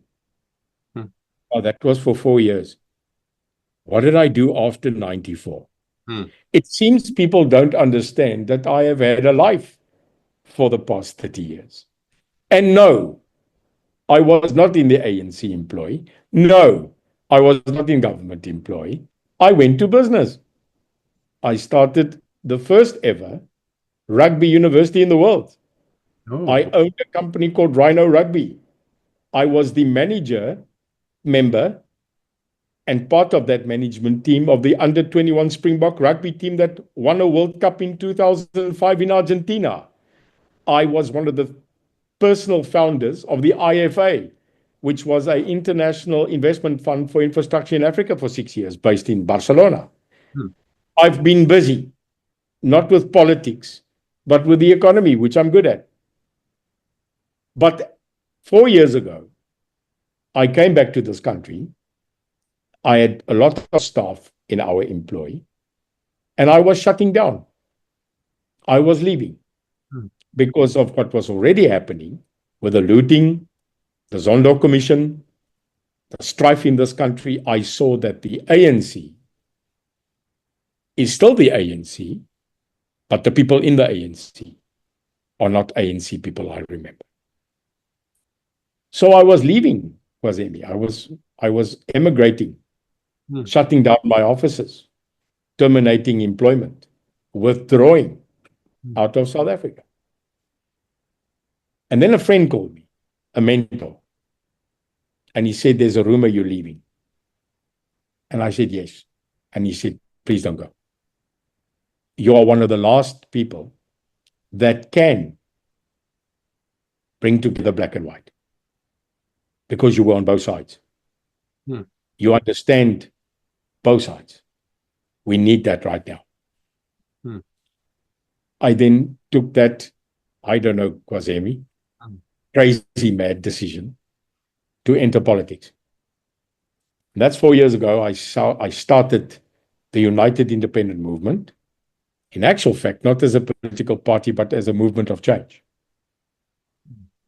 Oh, that was for 4 years. What did I do after 94? It seems people don't understand that I have had a life for the past 30 years. And no, I was not in the ANC employ. No, I was not in government employ. I went to business. I started the first ever rugby university in the world. I owned a company called Rhino Rugby. I was the member, and part of that management team of the under-21 Springbok rugby team that won a World Cup in 2005 in Argentina. I was one of the personal founders of the IFA, which was an international investment fund for infrastructure in Africa for 6 years, based in Barcelona. I've been busy, not with politics, but with the economy, which I'm good at. But 4 years ago, I came back to this country. I had a lot of staff in our employ, and I was shutting down. I was leaving because of what was already happening with the looting, the Zondo Commission, the strife in this country. I saw that the ANC is still the ANC, but the people in the ANC are not ANC people, I remember. So I was leaving Kwazema. I was emigrating, shutting down my offices, terminating employment, withdrawing out of South Africa. And then a friend called me, a mentor, and he said, there's a rumor you're leaving. And I said, yes. And he said, please don't go. You are one of the last people that can bring together black and white, because you were on both sides. You understand both sides. We need that right now. I then took that, I don't know, Kwazema, crazy mad decision to enter politics. And that's 4 years ago. I started the United Independent Movement, in actual fact, not as a political party, but as a movement of change.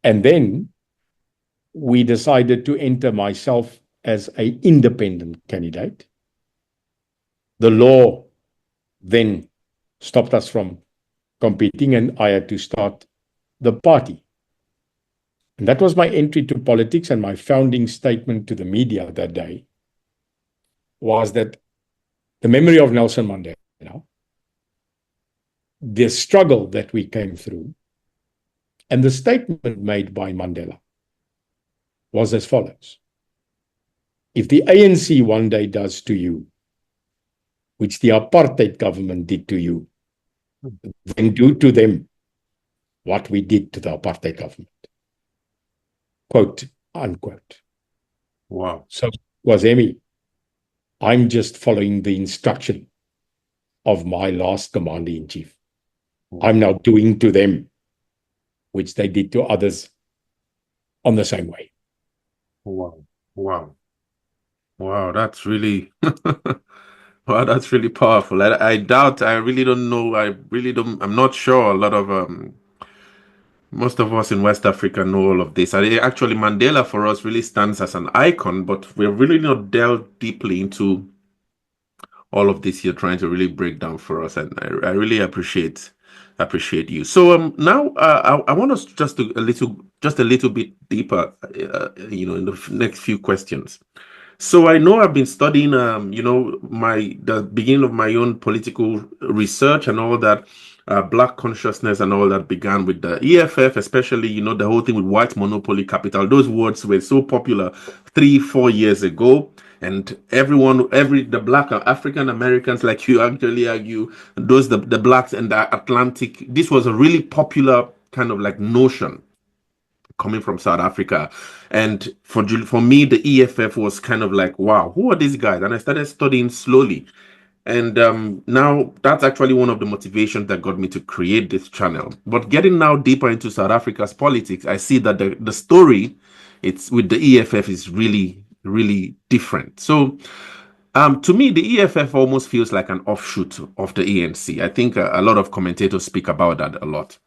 And then we decided to enter myself as an independent candidate. The law then stopped us from competing, and I had to start the party. And that was my entry to politics, and my founding statement to the media that day was that the memory of Nelson Mandela, the struggle that we came through, and the statement made by Mandela was as follows. If the ANC one day does to you, which the apartheid government did to you, then do to them what we did to the apartheid government. Quote, unquote. Wow. So, Kwazema, I'm just following the instruction of my last commander-in-chief. I'm now doing to them which they did to others on the same way. Wow. Wow. Wow, that's really wow, that's really powerful. I doubt, I really don't know, I'm not sure a lot of most of us in West Africa know all of this. Actually, Mandela for us really stands as an icon, but we're really not delved deeply into all of this you're trying to really break down for us, and I really appreciate you. So now I want us just a little bit deeper, in the next few questions. So I know I've been studying, the beginning of my own political research and all that. Black consciousness and all that began with the EFF, especially, the whole thing with white monopoly capital. Those words were so popular 3-4 years ago. And the black African Americans, like you actually argue, the blacks and the Atlantic, this was a really popular kind of like notion coming from South Africa. And for me, the EFF was kind of like, wow, who are these guys? And I started studying slowly. And now that's actually one of the motivations that got me to create this channel. But getting now deeper into South Africa's politics, I see that the story it's with the EFF is really, really different. So to me, the EFF almost feels like an offshoot of the ANC. I think a lot of commentators speak about that a lot.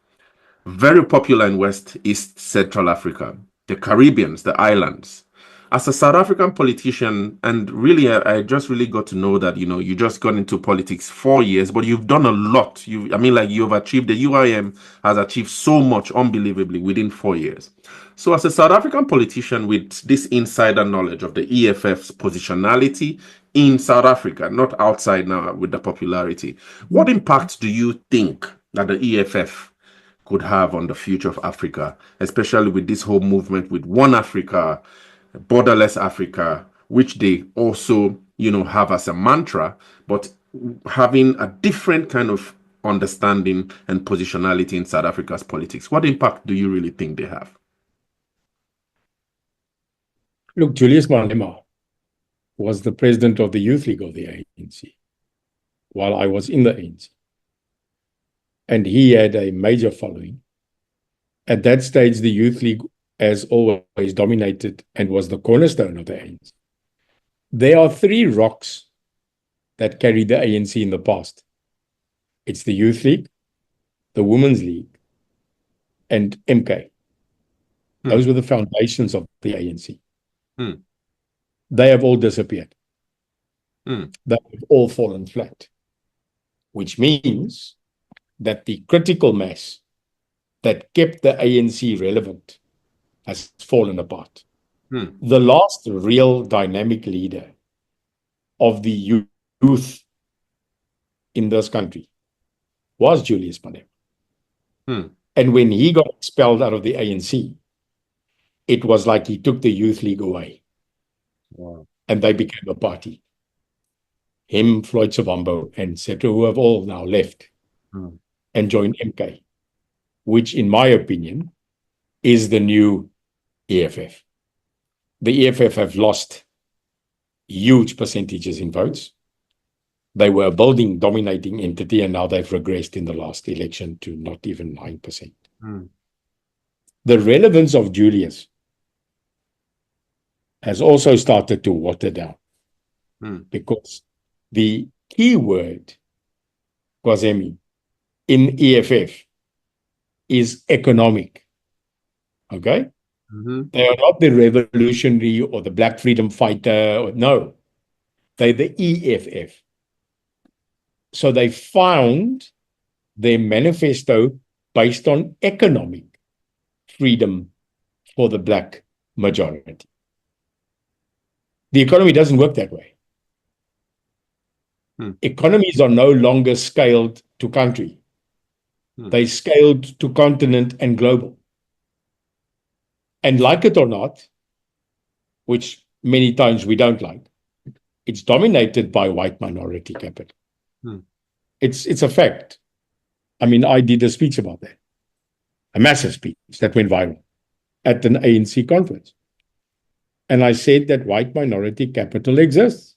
Very popular in West, East, Central Africa, the Caribbeans, the islands. As a South African politician, and really, I just really got to know that, you just got into politics 4 years, but you've done a lot. You've achieved, the UIM has achieved so much unbelievably within 4 years. So as a South African politician with this insider knowledge of the EFF's positionality in South Africa, not outside now with the popularity, what impact do you think that the EFF could have on the future of Africa, especially with this whole movement with One Africa, borderless Africa, which they also, have as a mantra, but having a different kind of understanding and positionality in South Africa's politics? What impact do you really think they have? Look, Julius Malema was the president of the Youth League of the ANC while I was in the ANC. And he had a major following. At that stage, the Youth League, as always, dominated and was the cornerstone of the ANC. There are three rocks that carried the ANC in the past. It's the Youth League, the Women's League, and MK. Those were the foundations of the ANC. They have all disappeared. They have all fallen flat, which means that the critical mass that kept the ANC relevant has fallen apart. The last real dynamic leader of the youth in this country was Julius Malema. And when he got expelled out of the ANC, it was like he took the Youth League away. Wow. And they became a party. Him, Floyd Savambo, and etc., who have all now left and joined MK, which, in my opinion, is the new EFF. The EFF have lost huge percentages in votes. They were a building dominating entity, and now they've regressed in the last election to not even 9%. The relevance of Julius has also started to water down because the key word, Kwazema, in EFF is economic. Okay? They are not the revolutionary or the black freedom fighter. No, they're the EFF. So they found their manifesto based on economic freedom for the black majority. The economy doesn't work that way. Economies are no longer scaled to country. They scaled to continent and global. And like it or not, which many times we don't like, it's dominated by white minority capital. It's a fact. I mean, I did a speech about that, a massive speech that went viral at an ANC conference. And I said that white minority capital exists.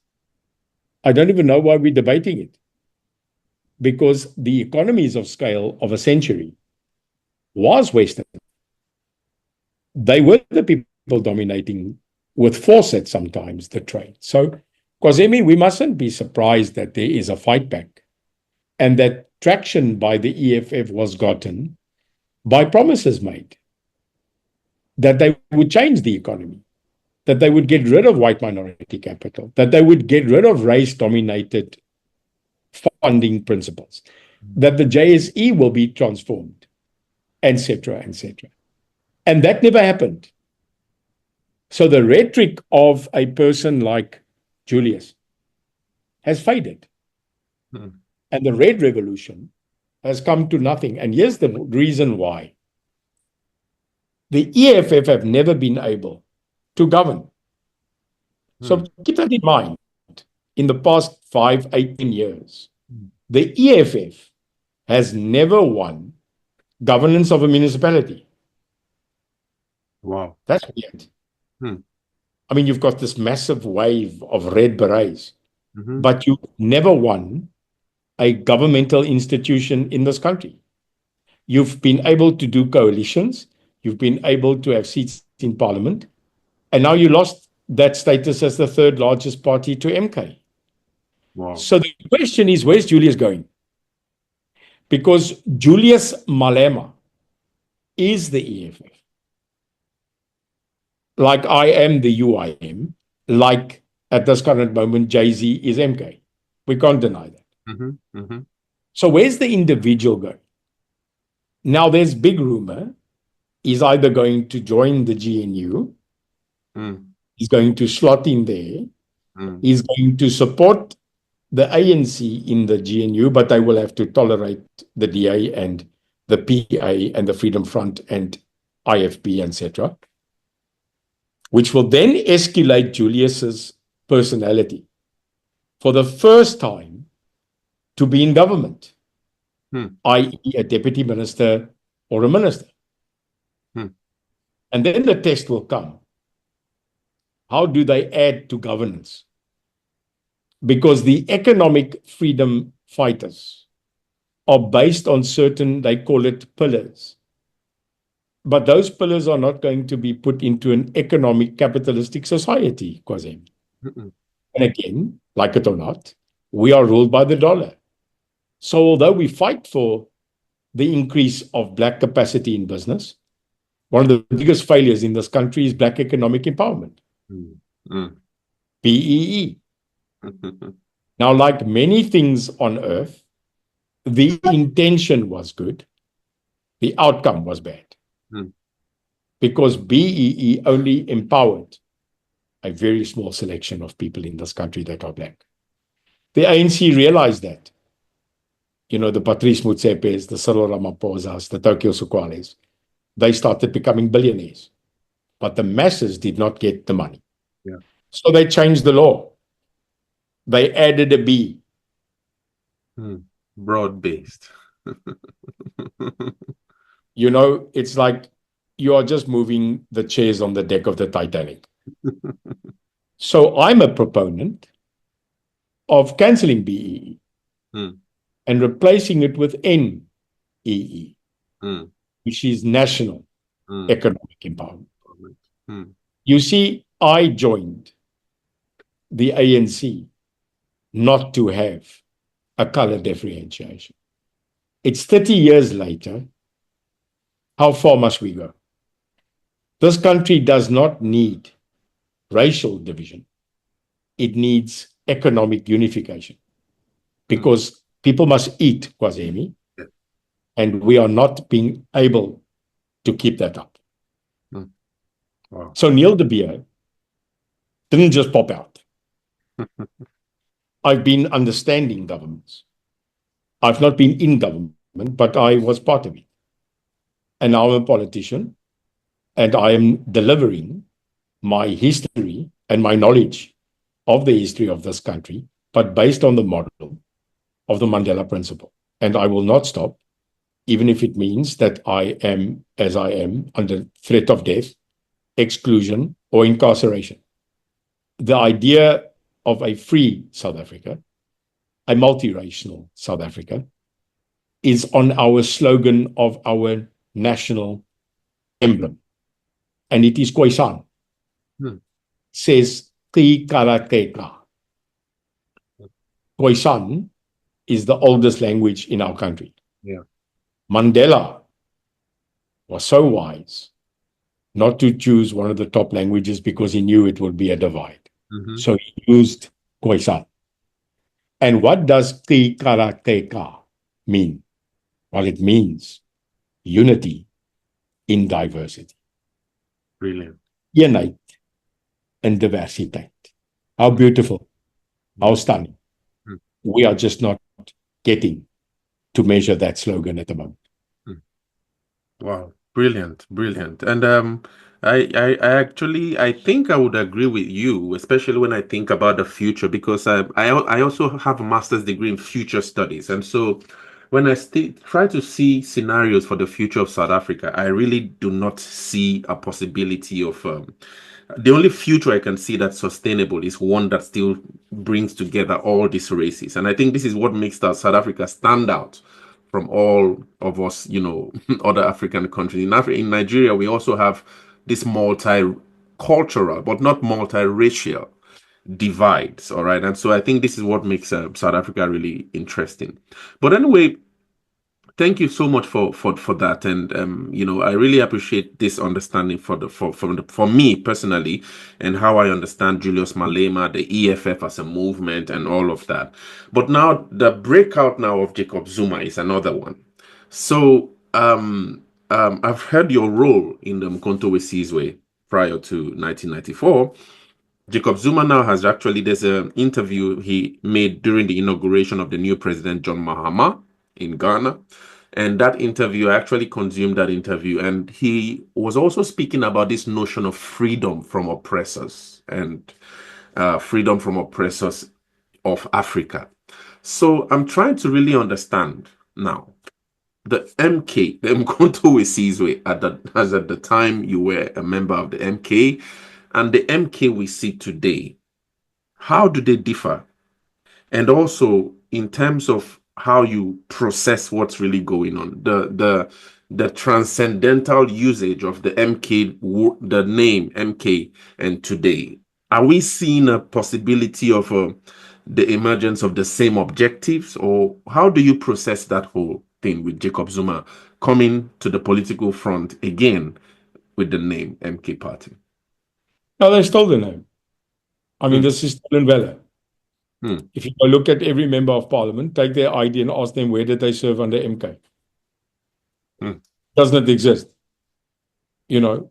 I don't even know why we're debating it. Because the economies of scale of a century was Western. They were the people dominating with force sometimes the trade. So, Kwazema, we mustn't be surprised that there is a fight back and that traction by the EFF was gotten by promises made that they would change the economy, that they would get rid of white minority capital, that they would get rid of race-dominated funding principles, that the JSE will be transformed, etc., etc. And that never happened. So the rhetoric of a person like Julius has faded. And the Red Revolution has come to nothing. And here's the reason why. The EFF have never been able to govern. So keep that in mind. In the past 5, 18 years, the EFF has never won governance of a municipality. Wow. That's weird. Hmm. I mean, you've got this massive wave of red berets, Mm-hmm. but you never won a governmental institution in this country. You've been able to do coalitions. You've been able to have seats in parliament. And now you lost that status as the third largest party to MK. Wow. So the question is, where's Julius going? Because Julius Malema is the EFF. Like I am the UIM, like at this current moment, Jay-Z is MK. We can't deny that. Mm-hmm. Mm-hmm. So where's the individual going? Now there's big rumor. He's either going to join the GNU, he's going to slot in there, he's going to support the ANC in the GNU, but they will have to tolerate the DA and the PA and the Freedom Front and IFP, etc., which will then escalate Julius's personality for the first time to be in government, i.e. a deputy minister or a minister. And then the test will come. How do they add to governance? Because the economic freedom fighters are based on certain, they call it pillars. But those pillars are not going to be put into an economic capitalistic society, Kwazema. And again, like it or not, we are ruled by the dollar. So although we fight for the increase of black capacity in business, one of the biggest failures in this country is black economic empowerment. BEE. Now, like many things on earth, the intention was good, the outcome was bad. Because BEE only empowered a very small selection of people in this country that are black. The ANC realized that. You know, the Patrice Mutsepes, the Cyril Ramaphosa's, the Tokyo Sukwales, they started becoming billionaires. But the masses did not get the money. So they changed the law. They added a B. Broad-based. You know, it's like you are just moving the chairs on the deck of the Titanic. So I'm a proponent of cancelling BEE and replacing it with NEE, which is National Economic Empowerment. You see, I joined the ANC not to have a color differentiation. It's 30 years later. How far must we go? This country does not need racial division. It needs economic unification because people must eat, Kwazemi, and we are not being able to keep that up. Wow. So Neil De Beer didn't just pop out. I've been understanding governments. I've not been in government, but I was part of it. And now I'm a politician, and I am delivering my history and my knowledge of the history of this country, but based on the model of the Mandela principle. And I will not stop, even if it means that I am, as I am, under threat of death, exclusion, or incarceration. The idea of a free South Africa, a multiracial South Africa, is on our slogan of our national emblem. And it is Khoisan. Says Ki Karateka. Khoisan is the oldest language in our country. Mandela was so wise not to choose one of the top languages because he knew it would be a divide. So he used Khoisan. And what does Ki Karateka mean? Well, it means unity in diversity. Brilliant. Eenheid in diversiteit. How beautiful. How stunning. We are just not getting to measure that slogan at the moment. Wow. Brilliant. Brilliant. And I think I would agree with you, especially when I think about the future, because I also have a master's degree in future studies. And so when I try to see scenarios for the future of South Africa, I really do not see a possibility of the only future I can see that's sustainable is one that still brings together all these races. And I think this is what makes South Africa stand out from all of us, other African countries. In Nigeria, we also have this multicultural, but not multiracial divides. All right. And so I think this is what makes South Africa really interesting. But anyway, thank you so much for that, and I really appreciate this understanding for me personally, and how I understand Julius Malema, the EFF as a movement, and all of that. But now the breakout now of Jacob Zuma is another one. So I've heard your role in the Mkhonto we Sizwe prior to 1994. Jacob Zuma now has there's an interview he made during the inauguration of the new president, John Mahama, in Ghana. And that interview, I actually consumed that interview. And he was also speaking about this notion of freedom from oppressors and freedom from oppressors of Africa. So I'm trying to really understand now the MK, the Mkhonto we Sizwe, as at the time you were a member of the MK, and the MK we see today. How do they differ? And also in terms of how you process what's really going on, the transcendental usage of the MK, the name MK, and today. Are we seeing a possibility of the emergence of the same objectives, or how do you process that whole thing with Jacob Zuma coming to the political front again with the name MK Party? No, they stole the name. I mean, Hmm. this is stolen valor. Hmm. If you go look at every member of parliament, take their ID and ask them where did they serve under MK. Hmm. Does not exist. You know,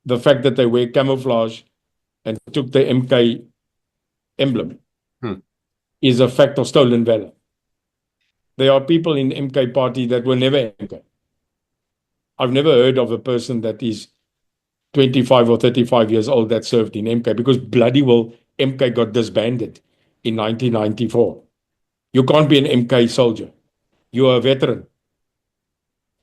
the fact that they wear camouflage and took the MK emblem Hmm. is a fact of stolen valor. There are people in the MK party that were never MK. I've never heard of a person that is 25 or 35 years old that served in MK, because bloody well MK got disbanded in 1994. You can't be an MK soldier. You are a veteran.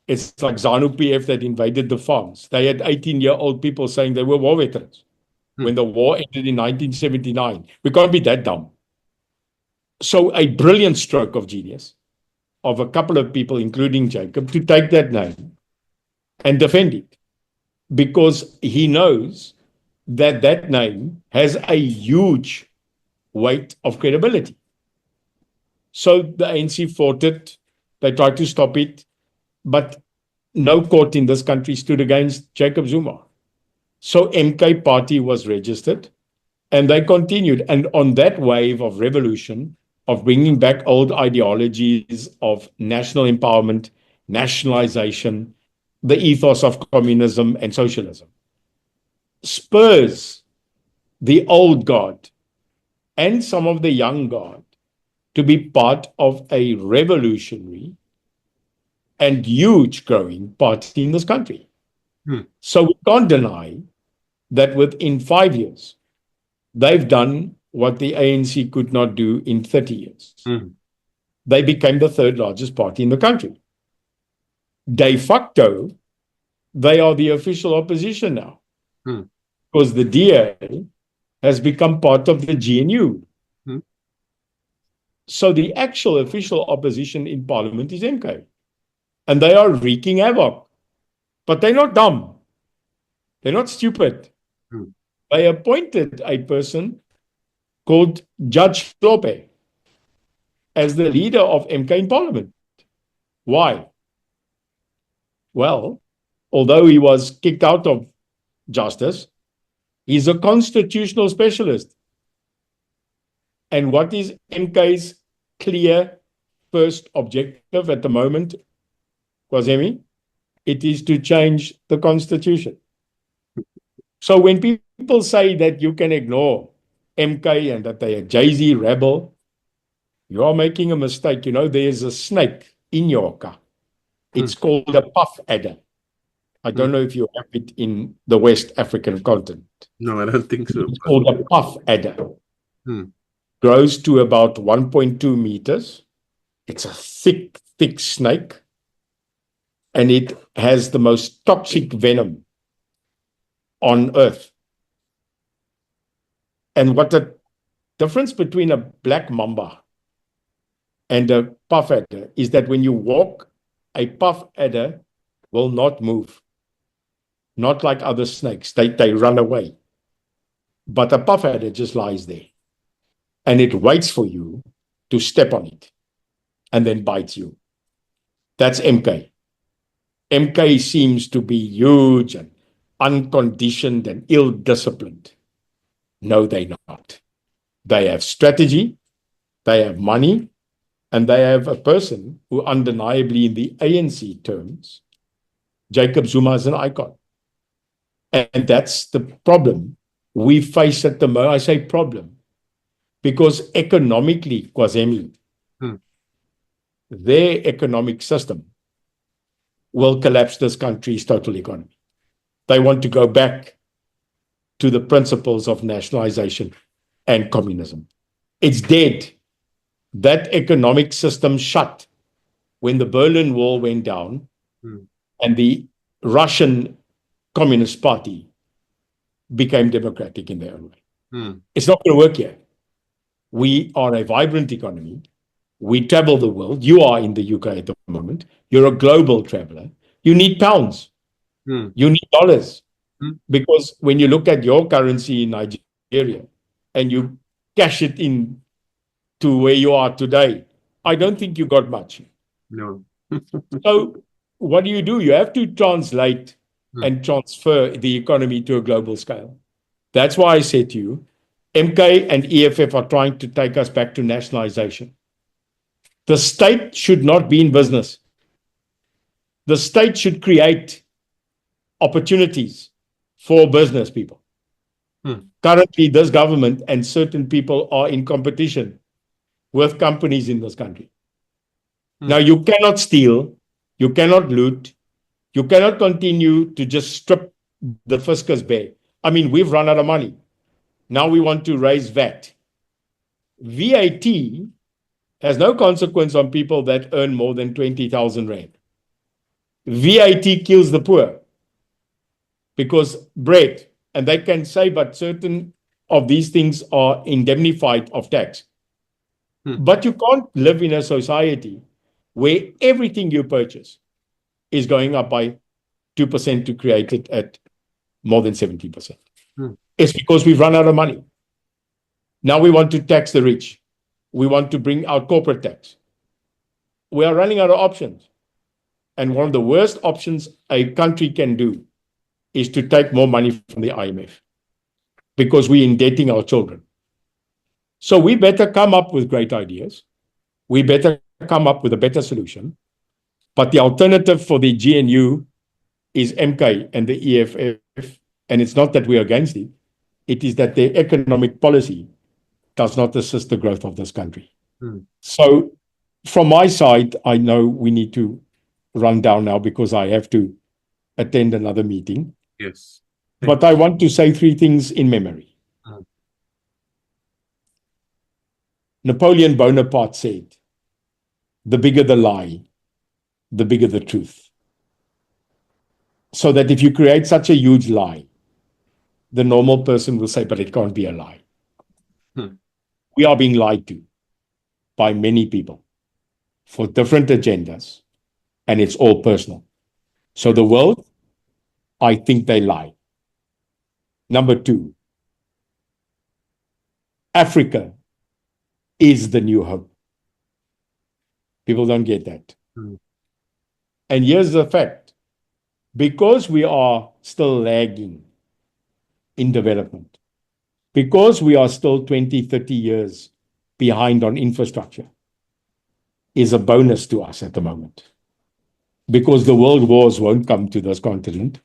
It's like ZANU-PF that invaded the farms. They had 18-year-old people saying they were war veterans Hmm. when the war ended in 1979. We can't be that dumb. So a brilliant stroke of genius of a couple of people, including Jacob, to take that name and defend it, because he knows that that name has a huge weight of credibility. So the ANC fought it. They tried to stop it, but no court in this country stood against Jacob Zuma. So MK Party was registered, and they continued. And on that wave of revolution, of bringing back old ideologies of national empowerment, nationalization, the ethos of communism and socialism, spurs the old guard and some of the young guard to be part of a revolutionary and huge growing party in this country. Hmm. So we can't deny that within 5 years, they've done what the ANC could not do in 30 years. Hmm. They became the third largest party in the country. De facto, they are the official opposition now, Hmm. because the DA has become part of the GNU. Hmm. So the actual official opposition in parliament is MK. And they are wreaking havoc. But they're not dumb. They're not stupid. Hmm. They appointed a person called Judge Lope as the leader of MK in parliament. Why? Well, although he was kicked out of justice, he's a constitutional specialist. And what is MK's clear first objective at the moment, Kwazemi? It is to change the constitution. So when people say that you can ignore MK and that they are Jay-Z rebel, you are making a mistake. You know, there's a snake in your car. Hmm. It's called a puff adder. I don't know if you have it in the West African continent. No, I don't think so. It's called a puff adder. Hmm. Grows to about 1.2 meters. It's a thick, thick snake. And it has the most toxic venom on Earth. And what the difference between a black mamba and a puff adder is that when you walk, a puff adder will not move. Not like other snakes. They run away. But a puff adder just lies there. And it waits for you to step on it and then bites you. That's MK. MK seems to be huge and unconditioned and ill-disciplined. No, they're not. They have strategy, they have money, and they have a person who undeniably, in the ANC terms, Jacob Zuma is an icon. And that's the problem we face at the moment. I say problem because economically, Kwazema, their economic system will collapse this country's total economy. They want to go back to the principles of nationalization and communism. It's dead. That economic system shut when the Berlin Wall went down and the Russian Communist Party became democratic in their own way. It's not going to work here. We are a vibrant economy. We travel the world. You are in the UK at the moment. You're a global traveler. You need pounds. You need dollars. Because when you look at your currency in Nigeria and you cash it in to where you are today, I don't think you got much. No. So what do? You have to translate and transfer the economy to a global scale. That's why I said to you, MK and EFF are trying to take us back to nationalization. The state should not be in business. The state should create opportunities for business people. Currently, this government and certain people are in competition with companies in this country. Now, you cannot steal, you cannot loot, you cannot continue to just strip the fiscus bare. I mean, we've run out of money. Now we want to raise VAT. VAT has no consequence on people that earn more than 20,000 Rand. VAT kills the poor because bread, and they can say, but certain of these things are indemnified of tax. But you can't live in a society where everything you purchase is going up by 2% to create it at more than 70%. It's because we've run out of money. Now we want to tax the rich. We want to bring out corporate tax. We are running out of options. And one of the worst options a country can do is to take more money from the IMF because we're indebting our children. So we better come up with great ideas. We better come up with a better solution. But the alternative for the GNU is MK and the EFF. And it's not that we're against it. It is that their economic policy does not assist the growth of this country. So from my side, I know we need to run down now because I have to attend another meeting. Yes. But I want to say three things in memory. Napoleon Bonaparte said, the bigger the lie, the bigger the truth. So that if you create such a huge lie, the normal person will say, but it can't be a lie. We are being lied to by many people for different agendas, and it's all personal. So the world, I think they lie. Number two, Africa is the new hope. People don't get that. And here's the fact. Because we are still lagging in development, because we are still 20, 30 years behind on infrastructure, is a bonus to us at the moment. Because the world wars won't come to this continent.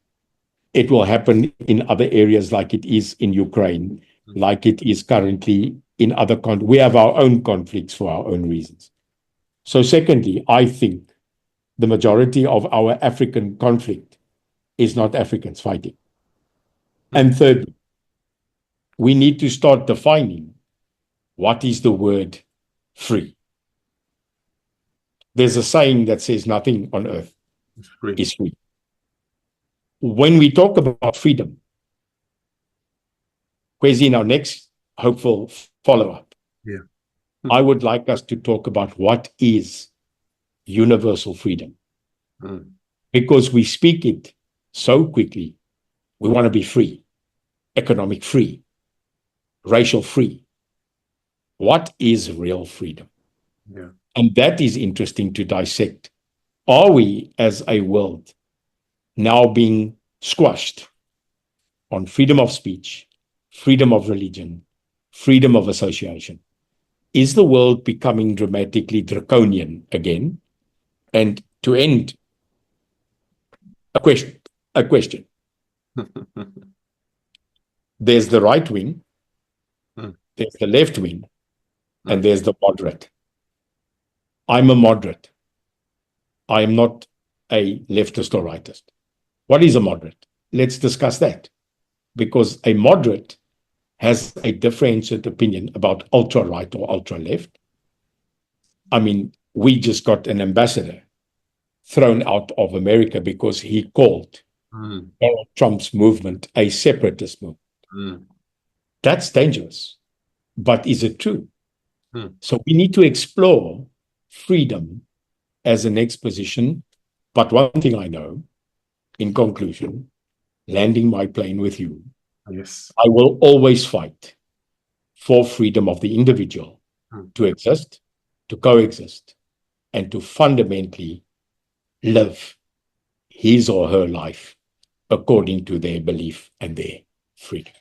It will happen in other areas like it is in Ukraine, like it is currently in other countries. We have our own conflicts for our own reasons. So secondly, I think the majority of our African conflict is not Africans fighting. And thirdly, we need to start defining what is the word free. There's a saying that says nothing on earth is free. When we talk about freedom, Kwezi, in our next hopeful follow-up, I would like us to talk about what is universal freedom. Because we speak it so quickly. We want to be free, economic free, racial free. What is real freedom? And that is interesting to dissect. Are we, as a world, now being squashed on freedom of speech, freedom of religion, freedom of association? Is the world becoming dramatically draconian again? And to end, a question. There's the right wing, there's the left wing, and there's the moderate. I'm a moderate. I am not a leftist or rightist. What is a moderate? Let's discuss that. Because a moderate has a differentiated opinion about ultra-right or ultra-left. I mean, we just got an ambassador thrown out of America because he called Donald Trump's movement a separatist movement. That's dangerous. But is it true? So we need to explore freedom as an exposition. But one thing I know, in conclusion, landing my plane with you, I will always fight for freedom of the individual to exist, to coexist, and to fundamentally live his or her life according to their belief and their freedom.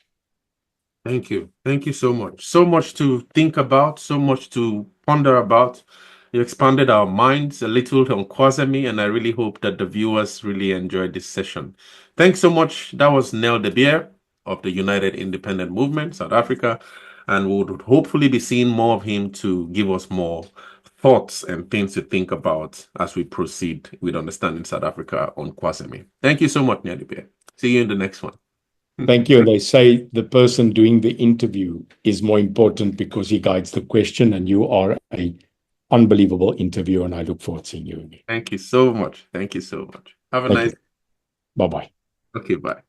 Thank you. Thank you so much. So much to think about, so much to ponder about. You expanded our minds a little on Kwazema, and I really hope that the viewers really enjoyed this session. Thanks so much. That was De Beer of the United Independent Movement, South Africa, and we would hopefully be seeing more of him to give us more thoughts and things to think about as we proceed with Understanding South Africa on Kwazema. Thank you so much, De Beer. See you in the next one. Thank you. And they say the person doing the interview is more important because he guides the question, and you are an unbelievable interviewer, and I look forward to seeing you again. Thank you so much. Thank you so much. Have a nice day. Bye-bye. Okay, bye.